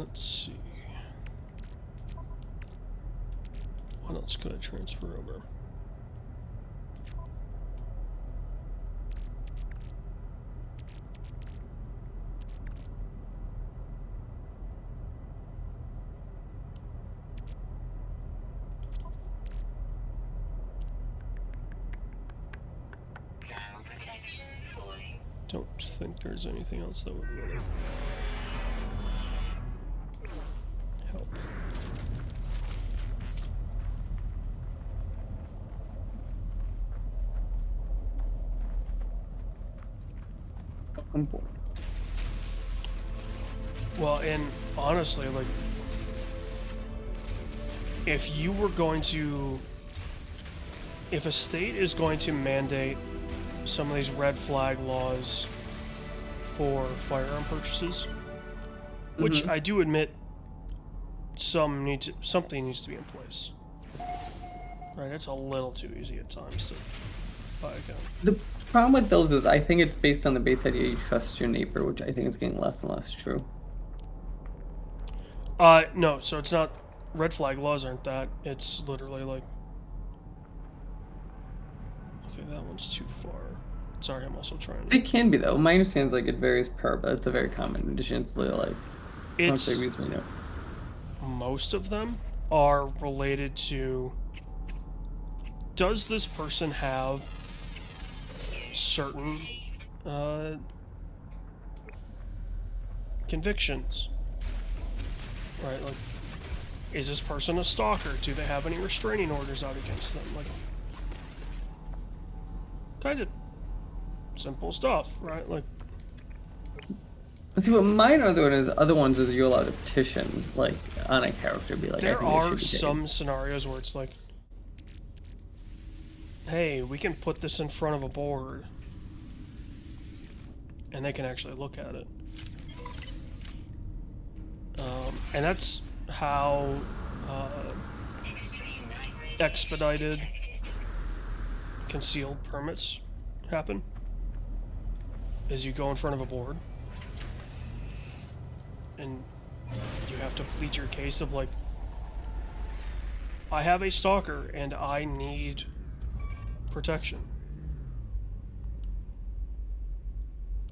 B: Let's see. What else could I transfer over?
C: Thermal protection falling.
B: Don't think there's anything else that would really help.
A: Welcome aboard.
B: Well, and honestly, like, if you were going to, if a state is going to mandate some of these red flag laws for firearm purchases, which I do admit something needs to be in place. Right, it's a little too easy at times to buy a gun.
A: The problem with those is I think it's based on the base idea you trust your neighbor, which I think is getting less and less true.
B: No, so it's not, red flag laws aren't that, it's literally like, okay, that one's too far. Sorry, I'm also trying to...
A: They can be though. My understanding is like it varies per, but it's a very common condition. It's literally like
B: It's,
A: once they reason we know.
B: most of them are related to, does this person have certain convictions? Right, like, is this person a stalker? Do they have any restraining orders out against them? Like, kind of simple stuff, right? Like,
A: See, what mine other ones is you're allowed to petition like on a character, be like. I
B: there
A: think they
B: are
A: should be taken.
B: some scenarios where it's like, hey, we can put this in front of a board, and they can actually look at it. And that's how
C: Extreme night radiation
B: expedited
C: detected.
B: concealed permits happen. Is you go in front of a board, and you have to plead your case of like, I have a stalker and I need protection.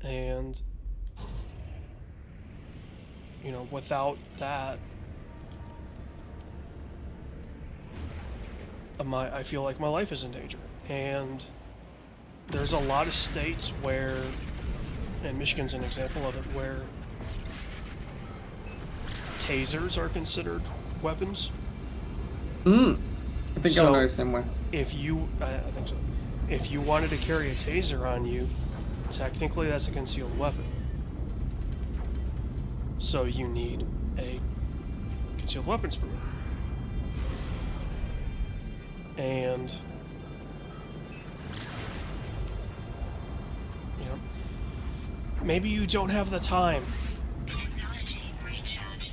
B: And, you know, without that, I feel like my life is in danger. And there's a lot of states where, and Michigan's an example of it, where tasers are considered weapons.
A: I think
B: So-
A: I know the same way.
B: If you, I think so. If you wanted to carry a taser on you, technically that's a concealed weapon. So you need a concealed weapons permit. And, you know, maybe you don't have the time
C: Technology recharge.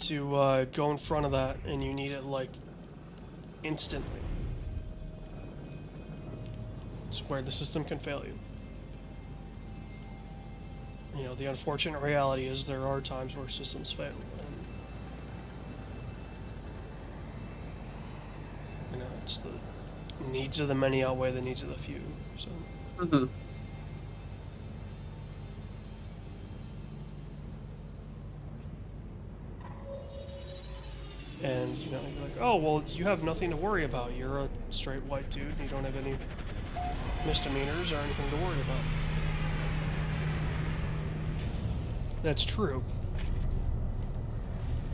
B: to go in front of that, and you need it like instantly. It's where the system can fail you. You know, the unfortunate reality is there are times where systems fail. And, you know, it's the needs of the many outweigh the needs of the few. So, and you know, you're like, oh well, you have nothing to worry about. You're a straight white dude, and you don't have any misdemeanors or anything to worry about. That's true.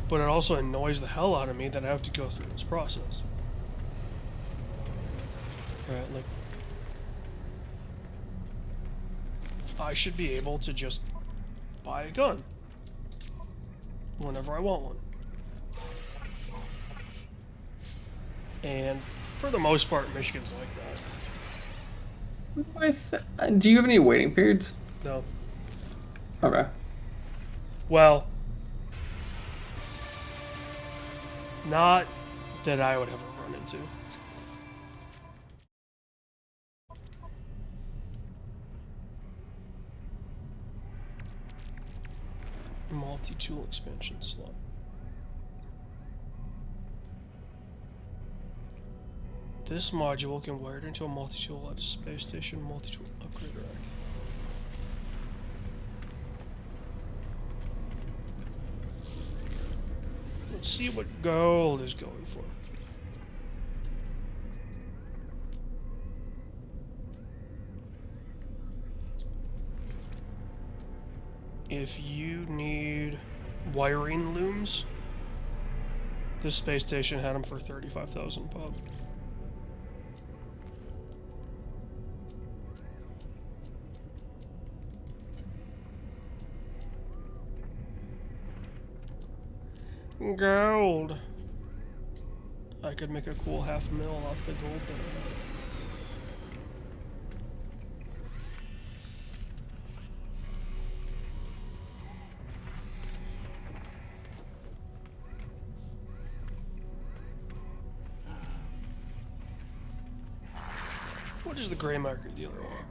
B: But it also annoys the hell out of me that I have to go through this process. Right, like, I should be able to just buy a gun whenever I want one. And for the most part, Michigan's like that.
A: Do you have any waiting periods?
B: No.
A: Okay.
B: Well, not that I would ever run into. Multi-tool expansion slot. This module can wire it into a multi-tool at a space station multi-tool upgrade rack. Let's see what gold is going for. If you need wiring looms, this space station had them for 35,000 pop. Gold. I could make a cool $500,000 off the gold that I have. What does the gray market dealer want?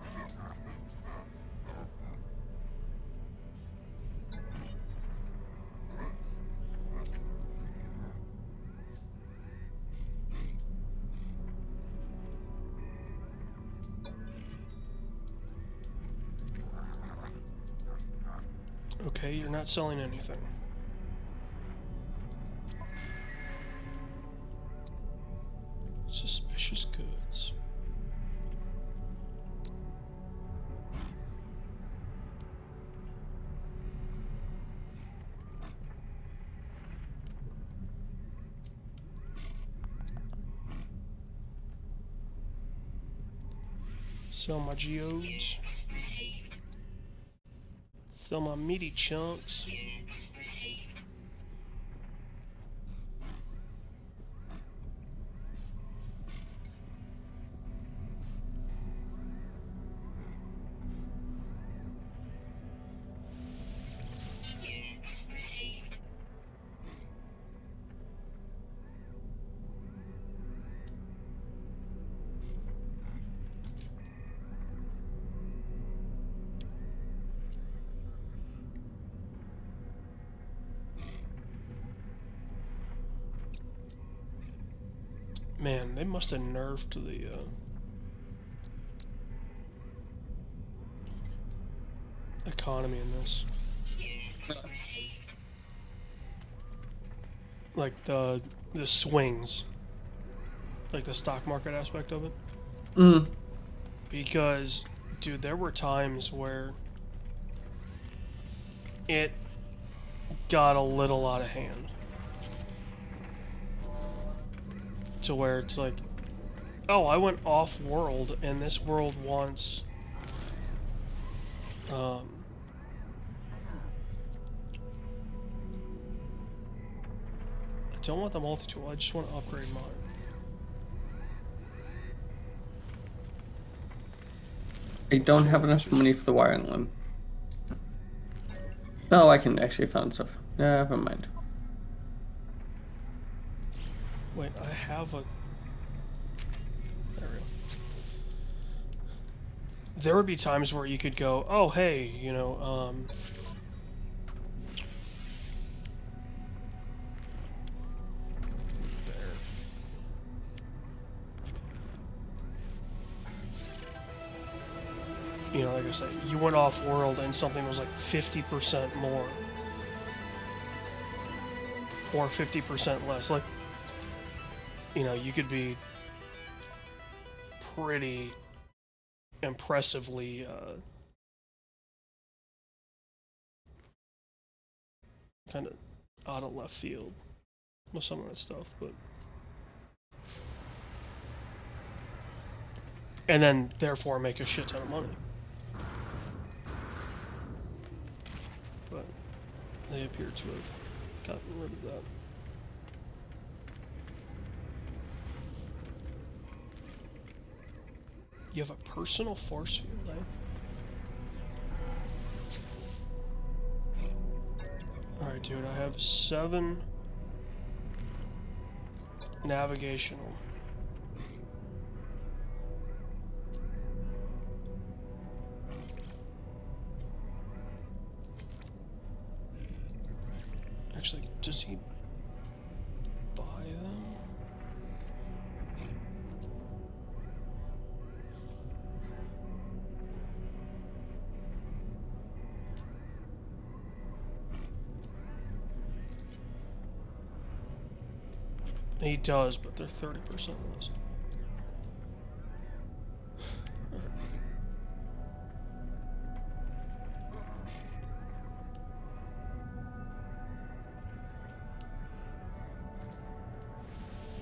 B: Okay, you're not selling anything. Suspicious goods. Sell my geodes. Sell my meaty chunks. Man, they must have nerfed the economy in this. Like the swings. Like the stock market aspect of it.
A: Mm.
B: Because, dude, there were times where it got a little out of hand. To where it's like, oh, I went off-world, and this world wants... I don't want the multi-tool, I just want to upgrade mine.
A: I don't have enough money for the wiring loom. Oh, I can actually find stuff. Never mind.
B: Wait, I have a... There we go. There would be times where you could go, oh, hey, you know, there. You know, like I said, you went off-world and something was like 50% more. Or 50% less. Like, you know, you could be pretty impressively kind of out of left field with some of that stuff, but and then therefore make a shit ton of money. But they appear to have gotten rid of that. You have a personal force field, eh? Alright, dude, I have 7 navigational. does he buy them? He does, but they're 30% less.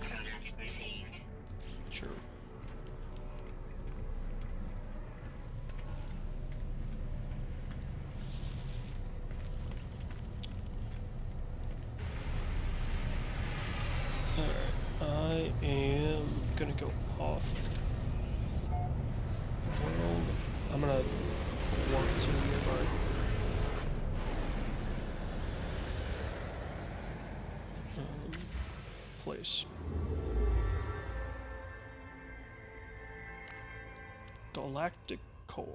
C: Product received.
B: Sure. Alright, I am gonna go off world. I'm gonna walk to nearby. Place. Galactic core.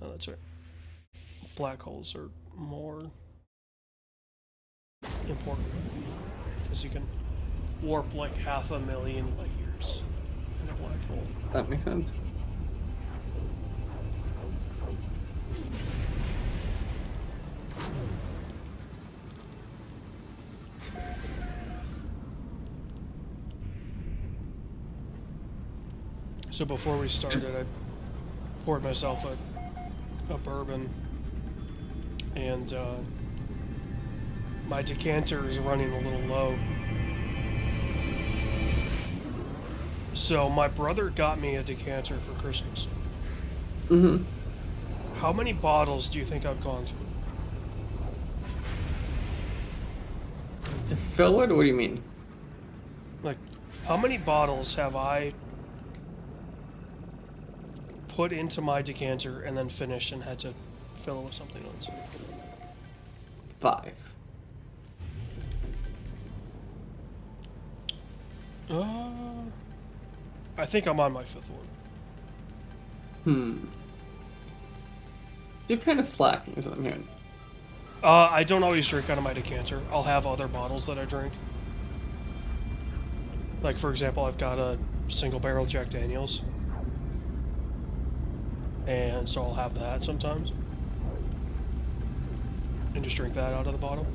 B: Oh, that's right. Black holes are more important because you can warp like 500,000 light years in a black hole.
A: That makes sense.
B: So before we started, I poured myself a bourbon, and my decanter is running a little low. So my brother got me a decanter for Christmas.
A: Mm-hmm.
B: How many bottles do you think I've gone through?
A: To fill it? What do you mean?
B: Like, how many bottles have I put into my decanter and then finished and had to fill it with something else?
A: 5.
B: I think I'm on my 5th one.
A: You're kind of slacking, is what I'm hearing.
B: I don't always drink out of my decanter. I'll have other bottles that I drink. Like, for example, I've got a single barrel Jack Daniels. And so I'll have that sometimes. And just drink that out of the bottle.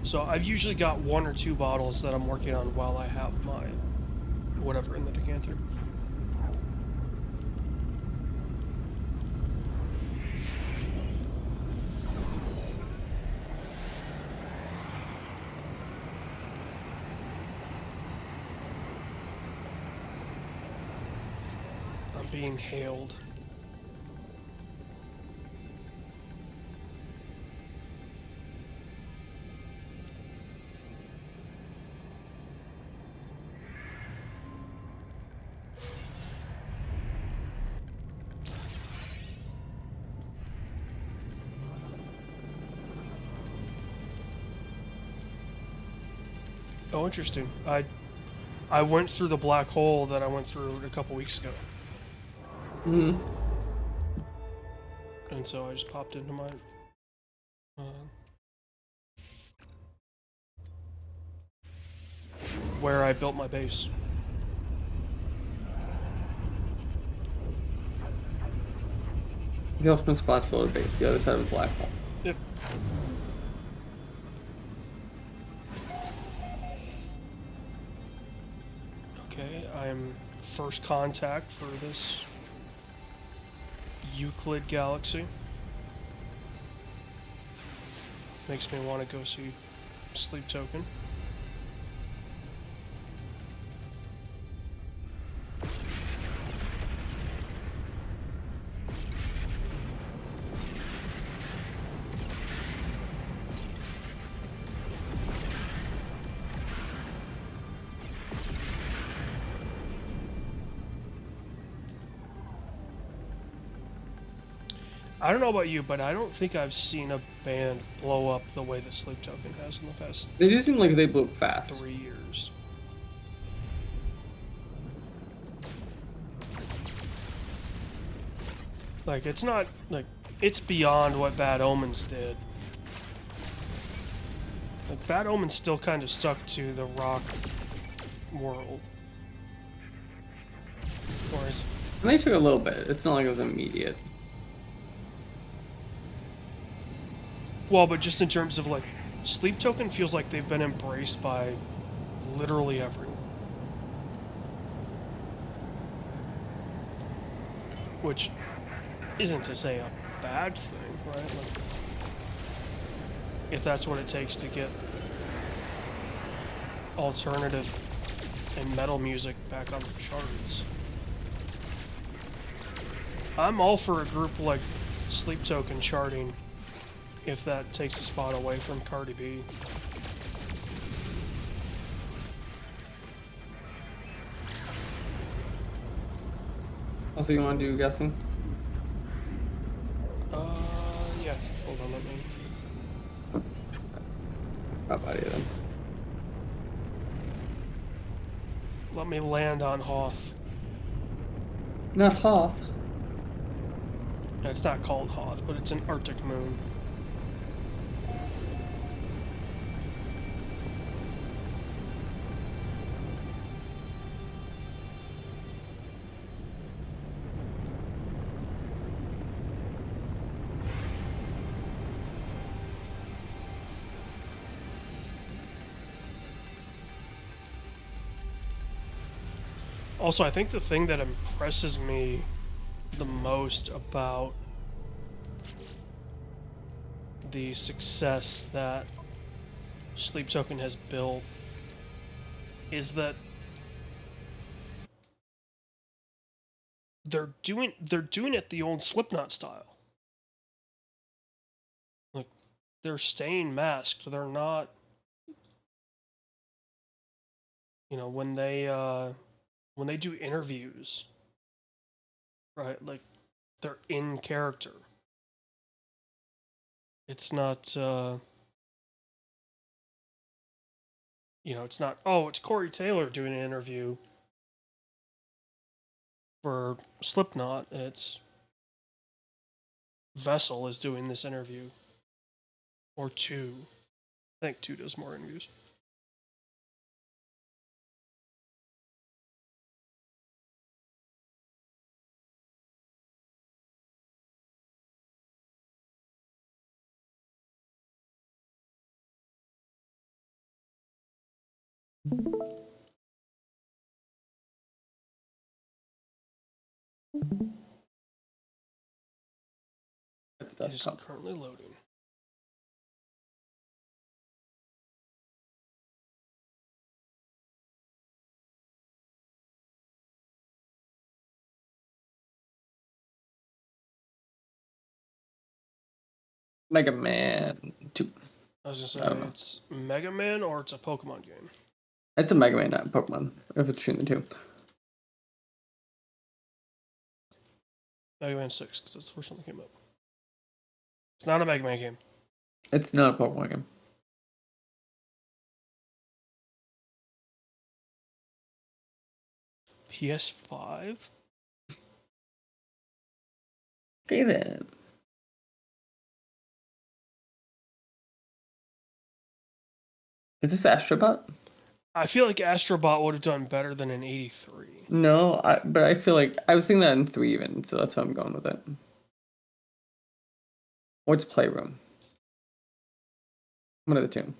B: So I've usually got 1 or 2 bottles that I'm working on while I have my whatever in the decanter. I'm being hailed. Oh, interesting. I went through the black hole that I went through a couple weeks ago.
A: Mm-hmm.
B: And so I just popped into my where I built my base.
A: The ultimate spot to build a base, the other side of the black hole.
B: Yep. Okay, I'm first contact for this Euclid galaxy. Makes me want to go see Sleep Token. I don't know about you, but I don't think I've seen a band blow up the way that Sleep Token has in the past
A: They do seem like they blew up fast.
B: 3 years. Like, it's not, like, it's beyond what Bad Omens did. Like, Bad Omens still kind of stuck to the rock world. Whereas,
A: And they took a little bit. It's not like it was immediate.
B: well, but just in terms of like, Sleep Token feels like they've been embraced by literally everyone. Which isn't to say a bad thing, right? Like, if that's what it takes to get alternative and metal music back on the charts. I'm all for a group like Sleep Token charting if that takes a spot away from Cardi B.
A: Also, you want to do guessing?
B: Yeah. Hold on, let me...
A: Not bad then.
B: Let me land on Hoth.
A: Not Hoth.
B: It's not called Hoth, but it's an Arctic moon. Also, I think the thing that impresses me the most about the success that Sleep Token has built is that they're doing it the old Slipknot style. Like, they're staying masked. They're not, you know, when they do interviews, right? Like, they're in character. It's not, you know, it's not, oh, it's Corey Taylor doing an interview for Slipknot. It's Vessel is doing this interview. Or two. I think two does more interviews.
A: At the
B: It is
A: desktop.
B: currently loading.
A: Mega Man 2.
B: I was
A: I
B: gonna
A: don't
B: say,
A: know.
B: it's Mega Man or it's a Pokemon game.
A: It's a Mega Man, not Pokemon. If it's between the two.
B: Mega Man 6, because that's the first one that came up. It's not a Mega Man game.
A: It's not a Pokemon game.
B: PS5?
A: Okay then. Is this Astrobot?
B: I feel like Astrobot would have done better than an 83.
A: No, but I feel like I was thinking that in 3 even, so that's why I'm going with it. Or it's Playroom. One of the two.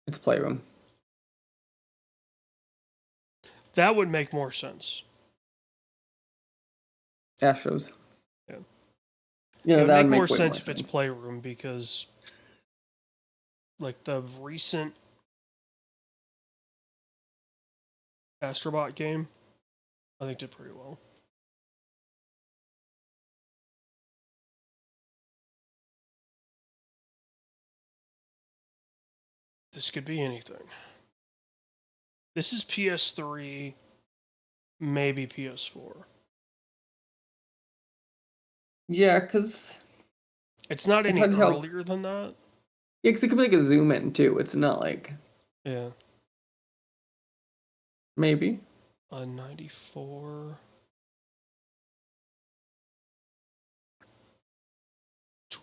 A: It's Playroom.
B: That would make more sense.
A: Astros.
B: Yeah.
A: Yeah,
B: It would
A: that
B: make more
A: way
B: sense if it's Playroom because, like, the recent Astrobot game, I think did pretty well. This could be anything. This is PS3, maybe PS4.
A: Yeah, because
B: It's not
A: It's
B: any
A: hard to tell.
B: earlier than that.
A: Yeah, 'cause it could be like a zoom in too. It's not like
B: Yeah.
A: maybe.
B: A 94.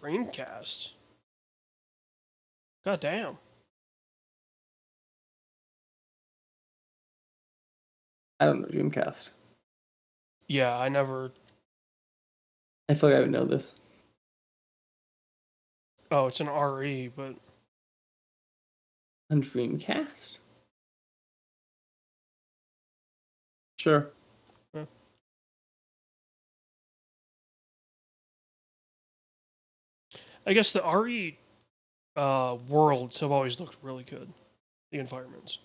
B: Dreamcast. God damn.
A: I don't know Dreamcast.
B: Yeah, I never.
A: I feel like I would know this.
B: Oh, it's an RE, but
A: On Dreamcast? Sure.
B: eh. I guess the RE worlds have always looked really good. The environments.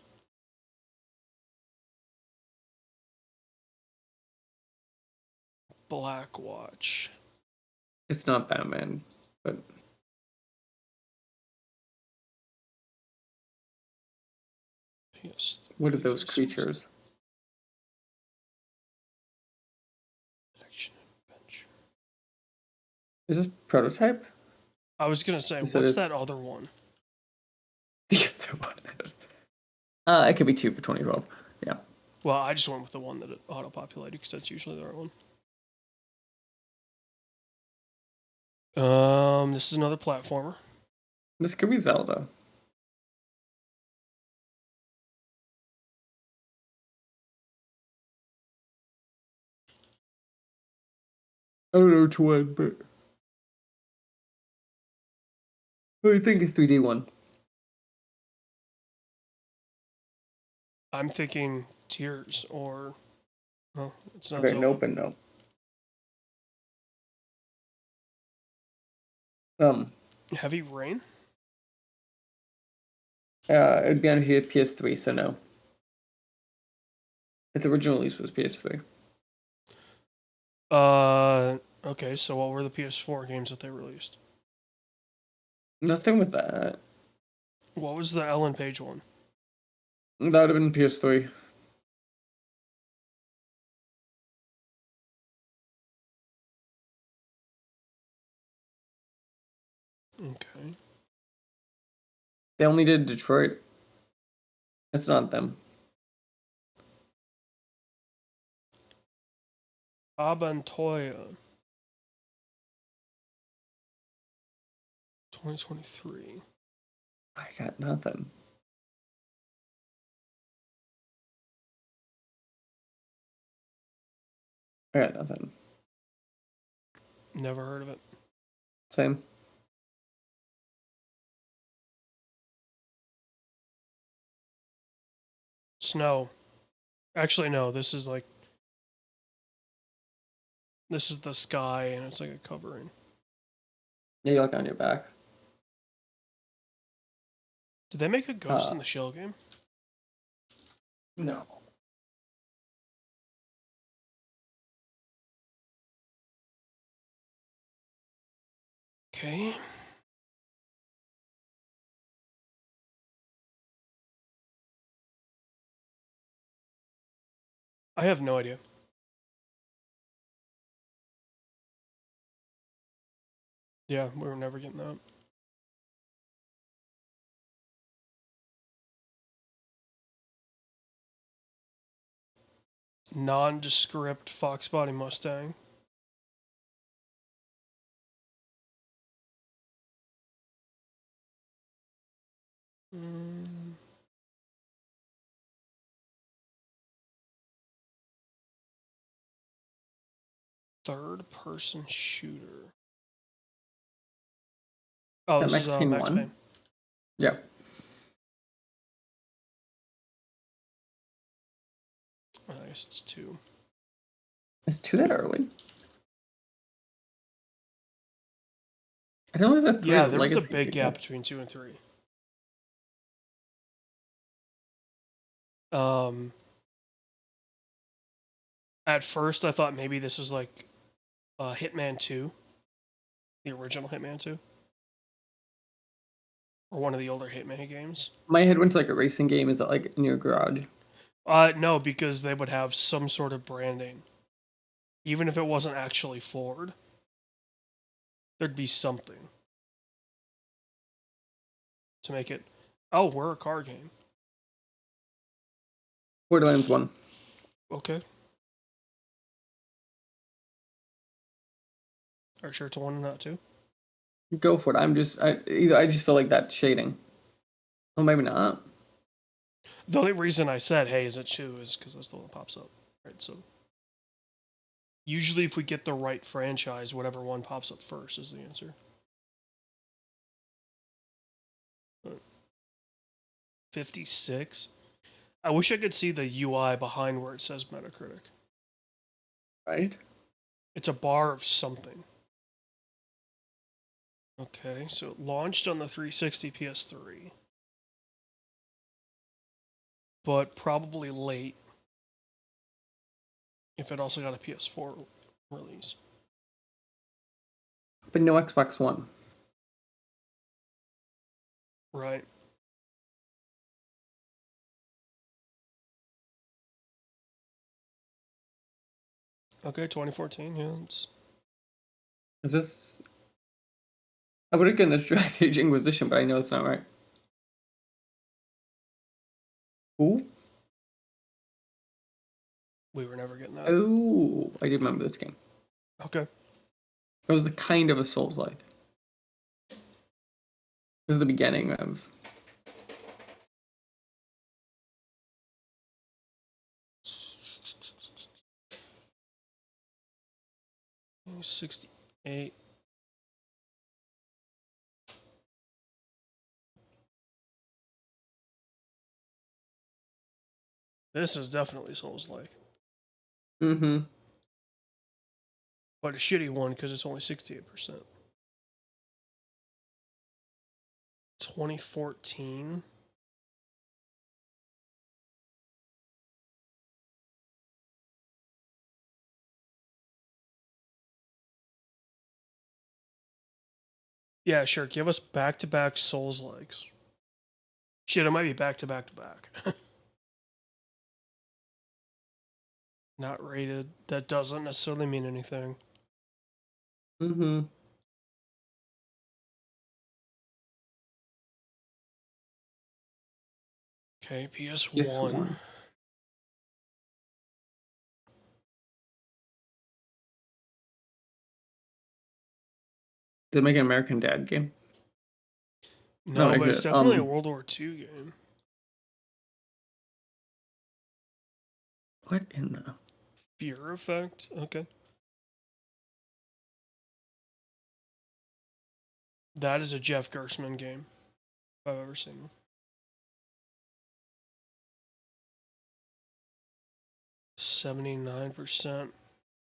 B: Blackwatch.
A: It's not Batman, but
B: PS3
A: what are those
B: exclusive.
A: creatures?
B: Action adventure.
A: Is this prototype?
B: I was gonna say,
A: You said
B: what's
A: it's
B: that other one?
A: the other one. It could be 2 for 2012. Yeah.
B: Well, I just went with the one that it auto-populated because that's usually the right one. This is another platformer.
A: This could be Zelda. I don't know which one, but what do you think of 3D one?
B: I'm thinking Tears or... Oh, it's not
A: Okay,
B: Zelda.
A: nope and nope.
B: Heavy Rain?
A: It'd be on here PS3, so no. Its original release was PS3.
B: Okay, so what were the PS4 games that they released?
A: Nothing with that.
B: What was the Ellen Page one?
A: That would have been PS3.
B: Okay.
A: They only did Detroit. It's not them.
B: Abantoya. 2023.
A: I got nothing. I got nothing.
B: Never heard of it.
A: Same.
B: Snow. Actually, no, this is like... This is the sky, and it's like a covering.
A: Yeah, you look on your back.
B: Did they make a Ghost in the Shell game?
A: No.
B: Okay. I have no idea. Yeah, we were never getting that. Nondescript Fox Body Mustang. Mm. Third-person shooter. Oh,
A: That
B: this
A: Max
B: is
A: Payne
B: Max
A: 1?
B: Payne.
A: Yeah.
B: I guess it's 2.
A: Is 2 that early? I don't know if that 3
B: Yeah,
A: is a
B: there was a
A: legacy
B: big
A: sequel.
B: gap between 2 and 3. At first, I thought maybe this was like Hitman 2, the original Hitman 2, or one of the older Hitman games.
A: My head went to like a racing game. Is it like in your garage?
B: No, because they would have some sort of branding, even if it wasn't actually Ford. There'd be something to make it. Oh, we're a car game.
A: Borderlands 1.
B: Okay. Are you sure it's 1 and not 2?
A: Go for it. I just feel like that's shading. Oh, maybe not.
B: The only reason I said, hey, is it Chew is because that's the one that pops up. Right, so usually if we get the right franchise, whatever one pops up first is the answer. 56? I wish I could see the UI behind where it says Metacritic.
A: Right?
B: It's a bar of something. Okay, so it launched on the 360 PS3. But probably late. If it also got a PS4 release.
A: But no Xbox One.
B: Right. Okay, 2014, yeah.
A: Is this? I would have gotten this Dragon Age Inquisition, but I know it's not right. Ooh.
B: We were never getting that.
A: Oh, I do remember this game.
B: Okay.
A: It was kind of a Souls-like. It was the beginning of.
B: 68. This is definitely Souls-like.
A: Mm-hmm.
B: But a shitty one because it's only 68%. 2014. Yeah, sure. Give us back-to-back Souls-likes. Shit, it might be back-to-back-to-back. Not rated. That doesn't necessarily mean anything.
A: Mm-hmm.
B: Okay, PS1.
A: PS1. Did it make an American Dad game?
B: No, but it's
A: it.
B: definitely a World War II game.
A: What in the?
B: Fear Effect? Okay. That is a Jeff Gerstmann game, if I've ever seen one. %79%.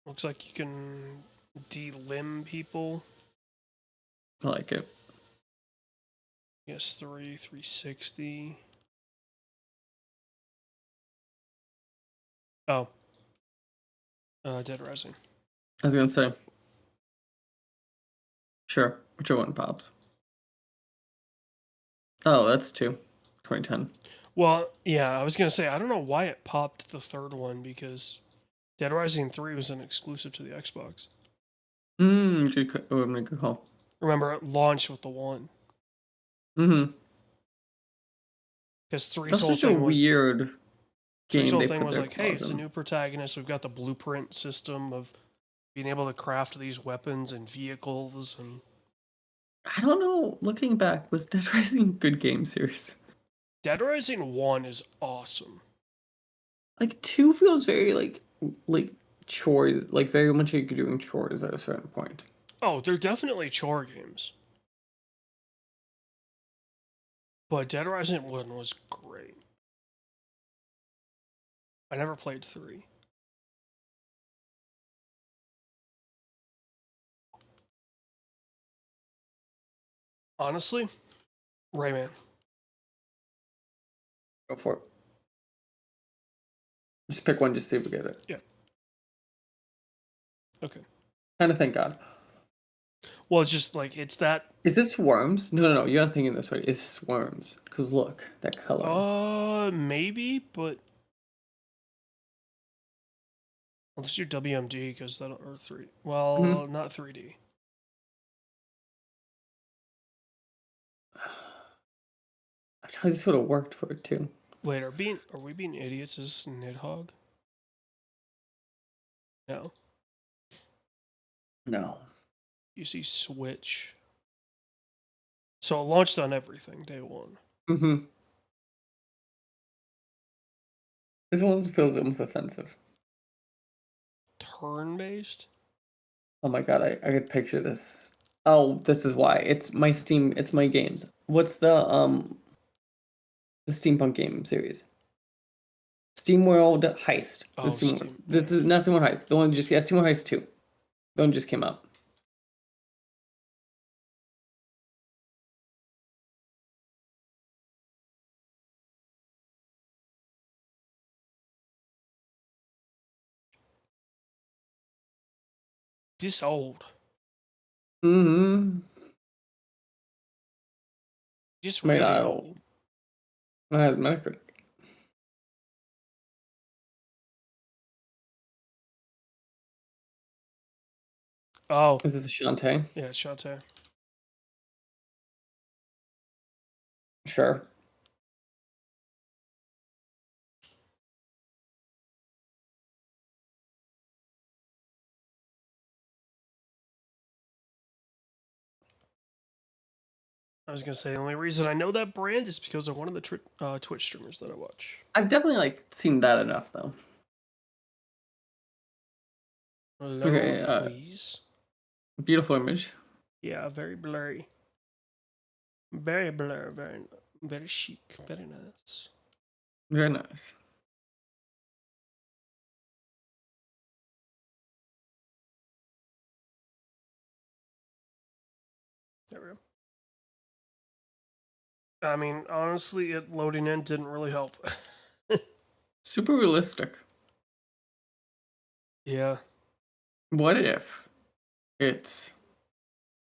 B: Looks like you can delimb people.
A: I like it.
B: PS3, 360. Oh. Dead Rising.
A: I was gonna say. Sure. Whichever one pops. Oh, that's 2010.
B: Well, yeah, I was gonna say I don't know why it popped the third one because Dead Rising 3 was an exclusive to the Xbox.
A: Good call.
B: Remember, it launched with the one.
A: Mm-hmm.
B: Because
A: That's such a weird
B: Three's
A: game
B: whole
A: they
B: thing
A: put
B: was
A: their
B: like, hey,
A: claws
B: it's a
A: in.
B: new protagonist. We've got the blueprint system of being able to craft these weapons and vehicles and
A: I don't know. Looking back, was Dead Rising a good game series?
B: Dead Rising 1 is awesome.
A: Like 2 feels very like chores, like very much like you're doing chores at a certain point.
B: Oh, they're definitely chore games. But Dead Rising 1 was great. I never played 3. Honestly, Rayman.
A: Go for it. Just pick one, just see if we get it.
B: Yeah. Okay.
A: Kind of thank God.
B: Well, it's just like, it's that...
A: Is this worms? No. You're not thinking this way. Is this worms? Because look, that color.
B: Maybe, but... Let's do WMD, because that... Or 3... Well, not 3D.
A: I thought this would have worked for it too.
B: Wait, are we being idiots? Is this Nidhogg? No.
A: No.
B: You see Switch. So it launched on everything day one.
A: Mm-hmm. This one feels almost offensive.
B: Turn-based?
A: Oh my god, I could picture this. Oh, this is why. It's my Steam, it's my games. What's the steampunk game series? SteamWorld Heist.
B: Oh,
A: This is SteamWorld.
B: Steam.
A: This is not SteamWorld Heist. The one just SteamWorld Heist 2. The one just came out.
B: This old.
A: Mm-hmm.
B: Just
A: Made
B: really
A: out.
B: old.
A: It has Metacritic.
B: Oh,
A: Is this a Shantae?
B: yeah, Shantae.
A: Sure.
B: I was gonna say the only reason I know that brand is because of one of the Twitch streamers that I watch.
A: I've definitely like seen that enough though.
B: Load,
A: Okay,
B: please.
A: beautiful image.
B: Yeah, very blurry. Very blur, very chic, very nice.
A: Very nice.
B: There we go. I mean, honestly, it loading in didn't really help.
A: Super realistic.
B: Yeah.
A: What if it's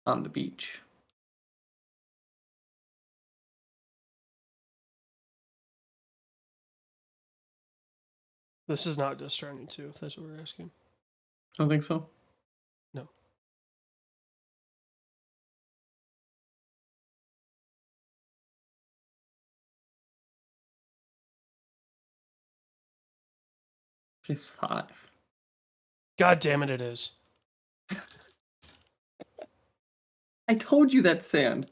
A: on the beach?
B: This is not Death Stranding 2, if that's what we're asking.
A: I don't think so.
B: No.
A: PS5.
B: God damn it, it is.
A: I told you that's sand.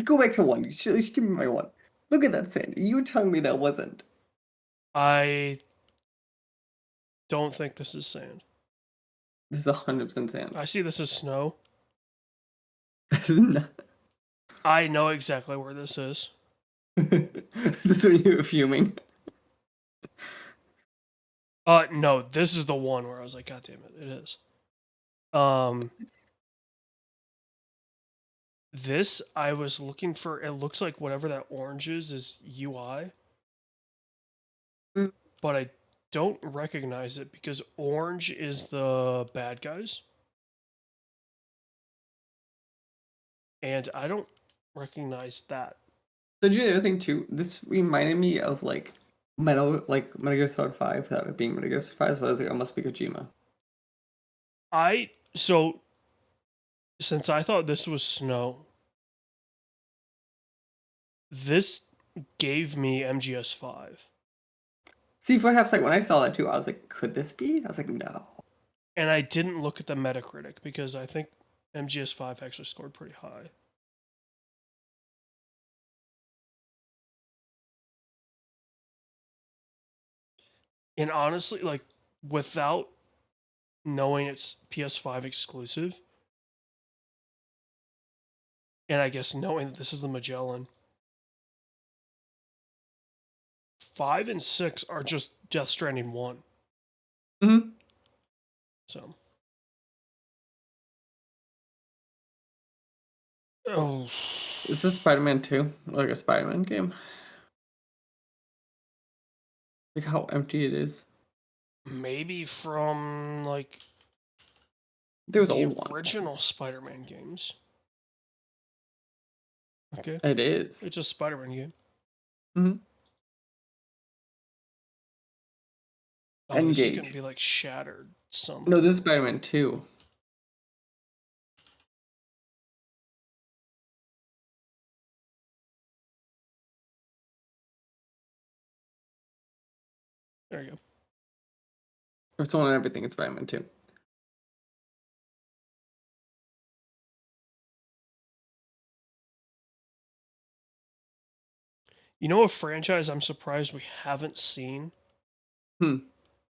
A: Go back to one. You should give me my one. Look at that sand. You were telling me that wasn't.
B: I don't think this is sand.
A: This is 100% sand.
B: I see this as snow.
A: This is not.
B: I know exactly where this is.
A: This is when you were fuming.
B: No, this is the one where I was like, God damn it, it is. This I was looking for. It looks like whatever that orange is UI,
A: Mm.
B: but I don't recognize it because orange is the bad guys, and I don't recognize that.
A: So do you know the other thing too? This reminded me of like Metal Gear Solid 5, that being Metal Gear Solid 5, so I was like, I must be Kojima.
B: So since I thought this was snow, this gave me MGS5.
A: See, for a half second when I saw that too, I was like, could this be? I was like, no.
B: And I didn't look at the Metacritic because I think MGS5 actually scored pretty high. And honestly, like, without knowing it's PS5 exclusive, and I guess knowing that this is the Magellan, 5 and 6 are just Death Stranding 1.
A: Mm-hmm.
B: So. Oh.
A: Is this Spider-Man 2? Like a Spider-Man game? Like how empty it is.
B: Maybe from, like,
A: There was
B: the
A: old one.
B: original Spider-Man games. Okay.
A: It is.
B: It's a Spider-Man game.
A: Mm-hmm.
B: Oh, this is
A: Engage.
B: gonna be, like, shattered somehow.
A: No, this is Spider-Man 2.
B: There you go.
A: It's one on everything, it's Spider-Man 2.
B: You know a franchise I'm surprised we haven't seen?
A: Hmm.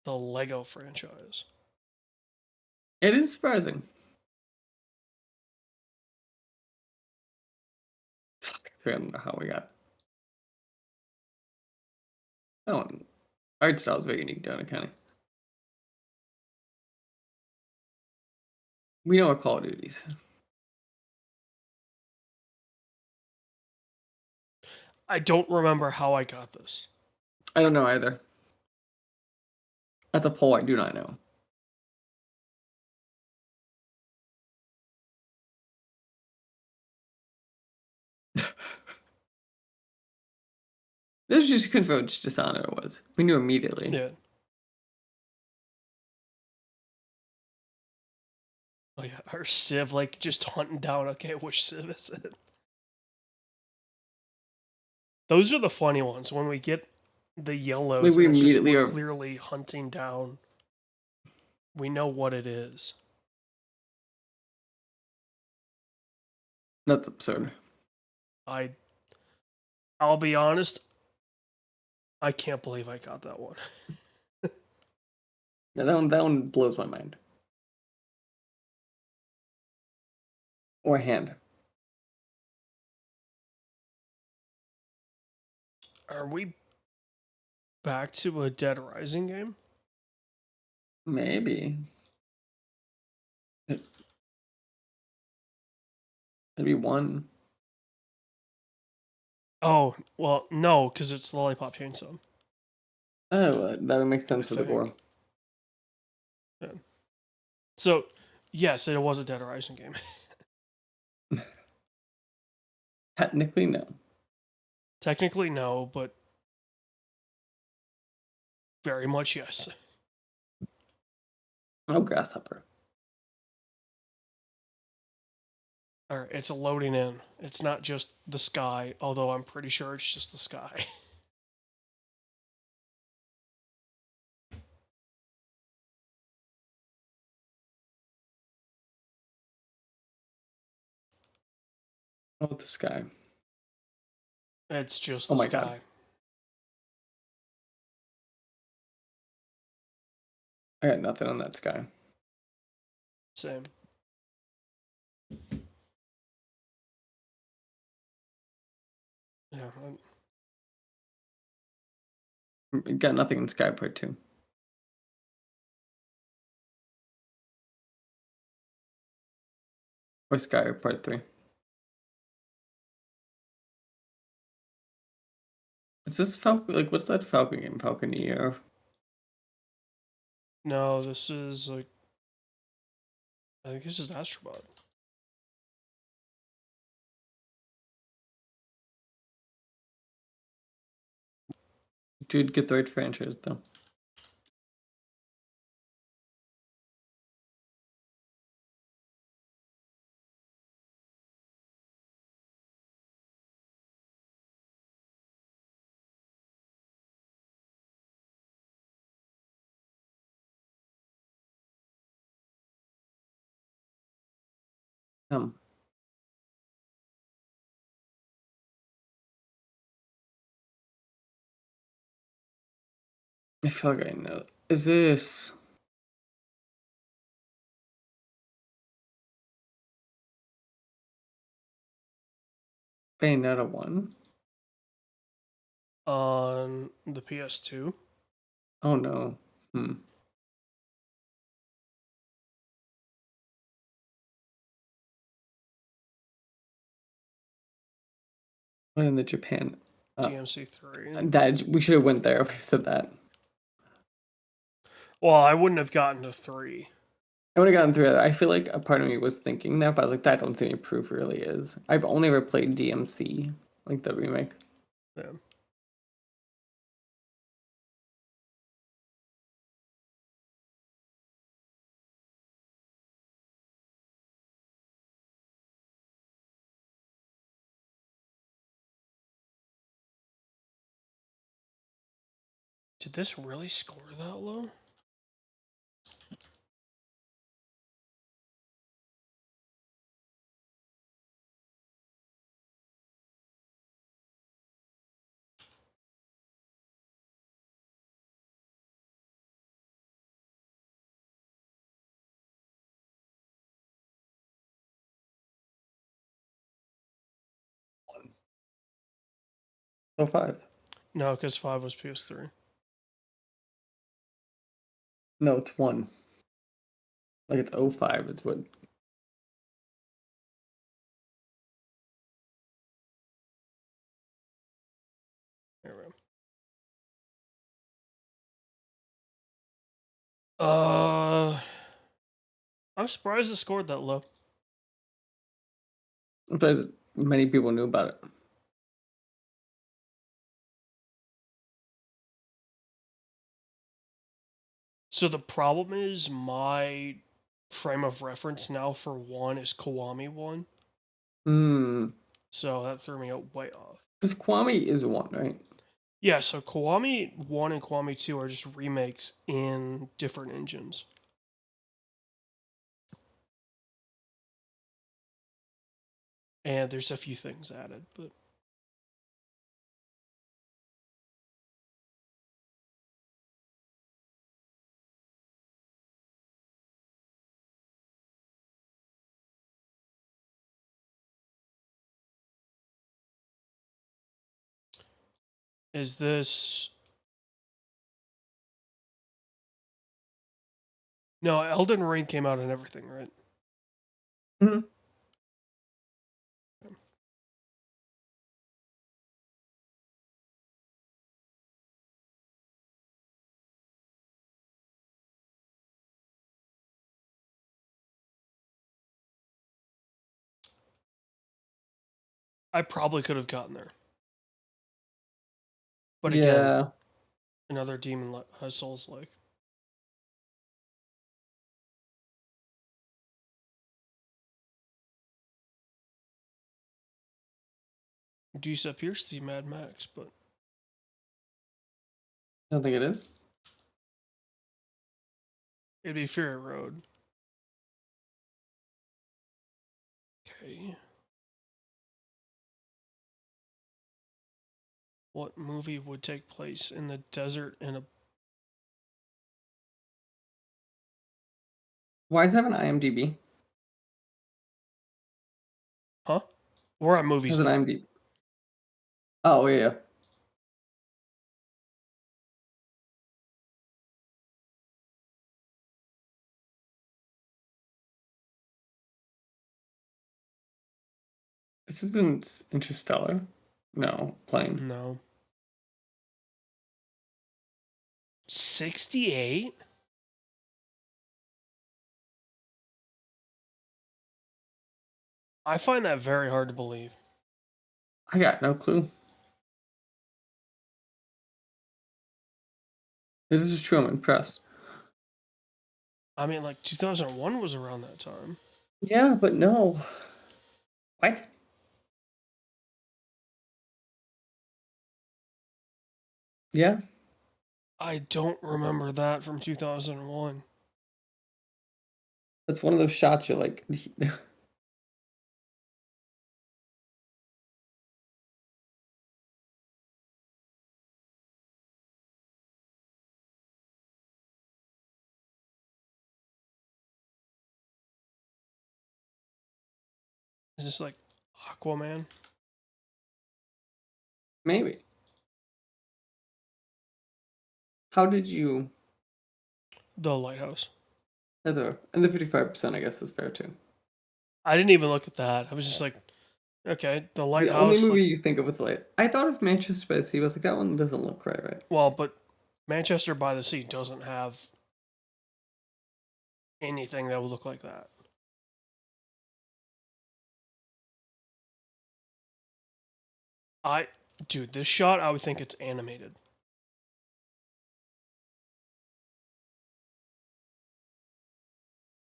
B: The Lego franchise.
A: It is surprising. I don't know how we got that one. Art style is very unique down in County. We know our Call of Duties.
B: I don't remember how I got this.
A: I don't know either. That's a poll I do not know. This was just confirmed which Dishonor it was. We knew immediately.
B: Yeah. Oh yeah, our Civ, like, just hunting down, okay, which Civ is it? Those are the funny ones, when we get the yellows,
A: Like, we
B: and it's just,
A: immediately
B: we're
A: are.
B: clearly hunting down. We know what it is.
A: That's absurd.
B: I'll be honest, I can't believe I got that one.
A: Yeah, that one blows my mind. Or hand.
B: Are we back to a Dead Rising game?
A: Maybe. It'd be one.
B: Oh, well, no, because it's Lollipop Chainsaw.
A: Oh, that would make sense for the
B: think.
A: gore.
B: Yeah. So, yes, it was a Dead Rising game.
A: Technically, no.
B: Technically, no, but very much yes.
A: Oh, Grasshopper.
B: Alright, it's loading in. It's not just the sky, although I'm pretty sure it's just the sky.
A: Oh, the sky.
B: It's just
A: Oh
B: the
A: my
B: sky.
A: God. I got nothing on that sky.
B: Same. Yeah.
A: Got nothing in Sky Part 2. Or Sky Part 3. Is this Falcon? Like, what's that Falcon game? Falconeer?
B: No, this is like. I think this is Astrobot.
A: Dude, get the right franchise, though. Um, I feel like I know. Is this Bayonetta 1?
B: On the PS2.
A: Oh no. What in the Japan?
B: DMC3.
A: That we should have went there if we said that.
B: Well, I wouldn't have gotten to 3.
A: I would have gotten through it. I feel like a part of me was thinking that, but like that I don't think any proof really is. I've only ever played DMC, like the remake.
B: Yeah. Did this really score that low?
A: Oh, 05.
B: No, because 5 was PS3.
A: No, it's 1. Like it's 05. It's what.
B: There we go. I'm surprised it scored that low.
A: I'm surprised many people knew about it.
B: So the problem is my frame of reference now for 1 is Kiwami 1.
A: Hmm.
B: So that threw me way off.
A: Because Kwame is 1, right?
B: Yeah, so Kiwami 1 and Kiwami 2 are just remakes in different engines. And there's a few things added, but is this... No, Elden Ring came out and everything, right?
A: Hmm.
B: I probably could have gotten there. But again,
A: Yeah.
B: another Demon Souls-like. Deuce appears to be Mad Max, but
A: I don't think it is.
B: it'd be Fury Road. Okay. What movie would take place in the desert in a...
A: Why does it have an IMDb?
B: Huh? We're on
A: It
B: movies
A: has an
B: now.
A: IMDb. Oh, yeah. This isn't Interstellar. No, plane.
B: No. 68? I find that very hard to believe.
A: I got no clue. If this is true, I'm impressed.
B: I mean, like, 2001 was around that time.
A: Yeah, but no. What? Yeah.
B: I don't remember that from 2001.
A: That's one of those shots you're like.
B: Is this like Aquaman?
A: Maybe. How did you?
B: The Lighthouse.
A: That's a and the 55%, I guess, is fair too.
B: I didn't even look at that. I was just like, okay, The
A: The only
B: Lighthouse.
A: movie
B: Like,
A: you think of with light. I thought of Manchester by the Sea. I was like, that one doesn't look right.
B: well, but Manchester by the Sea doesn't have anything that would look like that. Dude, this shot, I would think it's animated.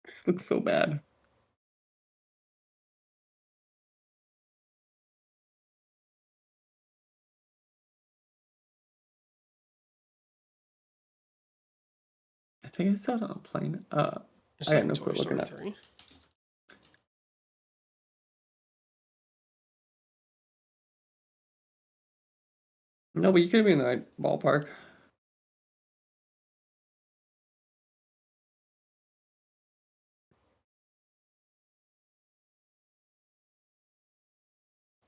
A: This looks so bad. I think I saw it on a plane.
B: It's
A: I got
B: like
A: no
B: Toy
A: clue looking
B: Story
A: at.
B: 3.
A: No, but you could be in the right ballpark.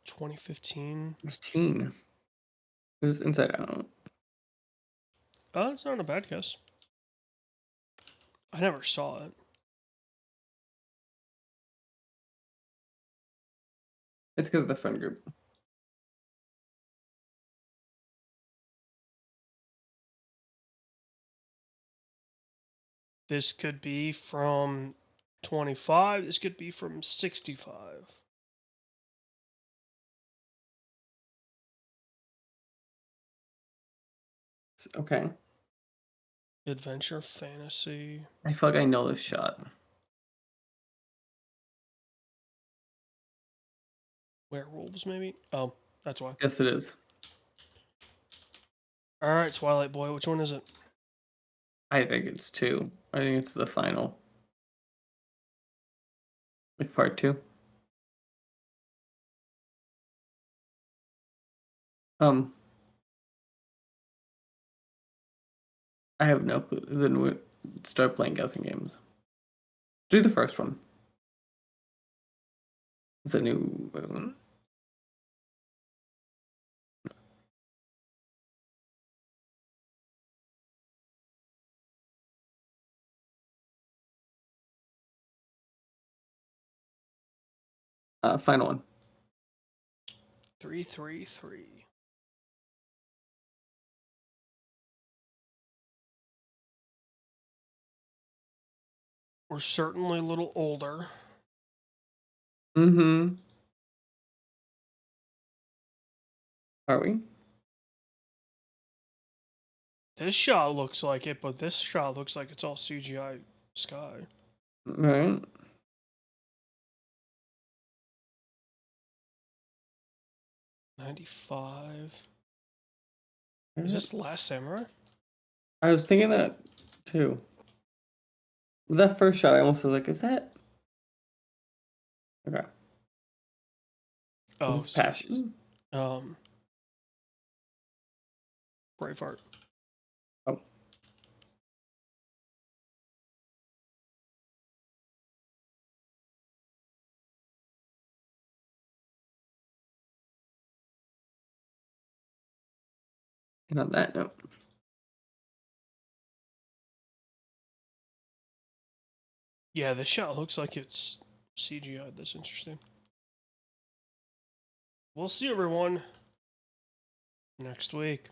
B: 2015.
A: It's teen. It's Inside Out.
B: Oh, it's not a bad guess. I never saw it.
A: It's because of the friend group.
B: This could be from 25. This could be from 65.
A: Okay.
B: Adventure, fantasy.
A: I feel like I know this shot.
B: Werewolves, maybe? Oh, that's why.
A: Yes, it is.
B: Alright, Twilight Boy, which one is it?
A: I think it's 2. I think it's the final. Like part 2. I have no clue. Then we start playing guessing games. Do the first one. It's a new moon. Final one.
B: 333. We're certainly a little older.
A: Mm-hmm. Are we?
B: This shot looks like it, but this shot looks like it's all CGI sky.
A: Right.
B: '95. Is this Last Samurai?
A: I was thinking that too. That first shot, I almost was like, is that? Okay.
B: Oh,
A: Is this Passion?
B: Braveheart.
A: Oh. And on that note.
B: Yeah, this shot looks like it's CGI. That's interesting. We'll see everyone next week.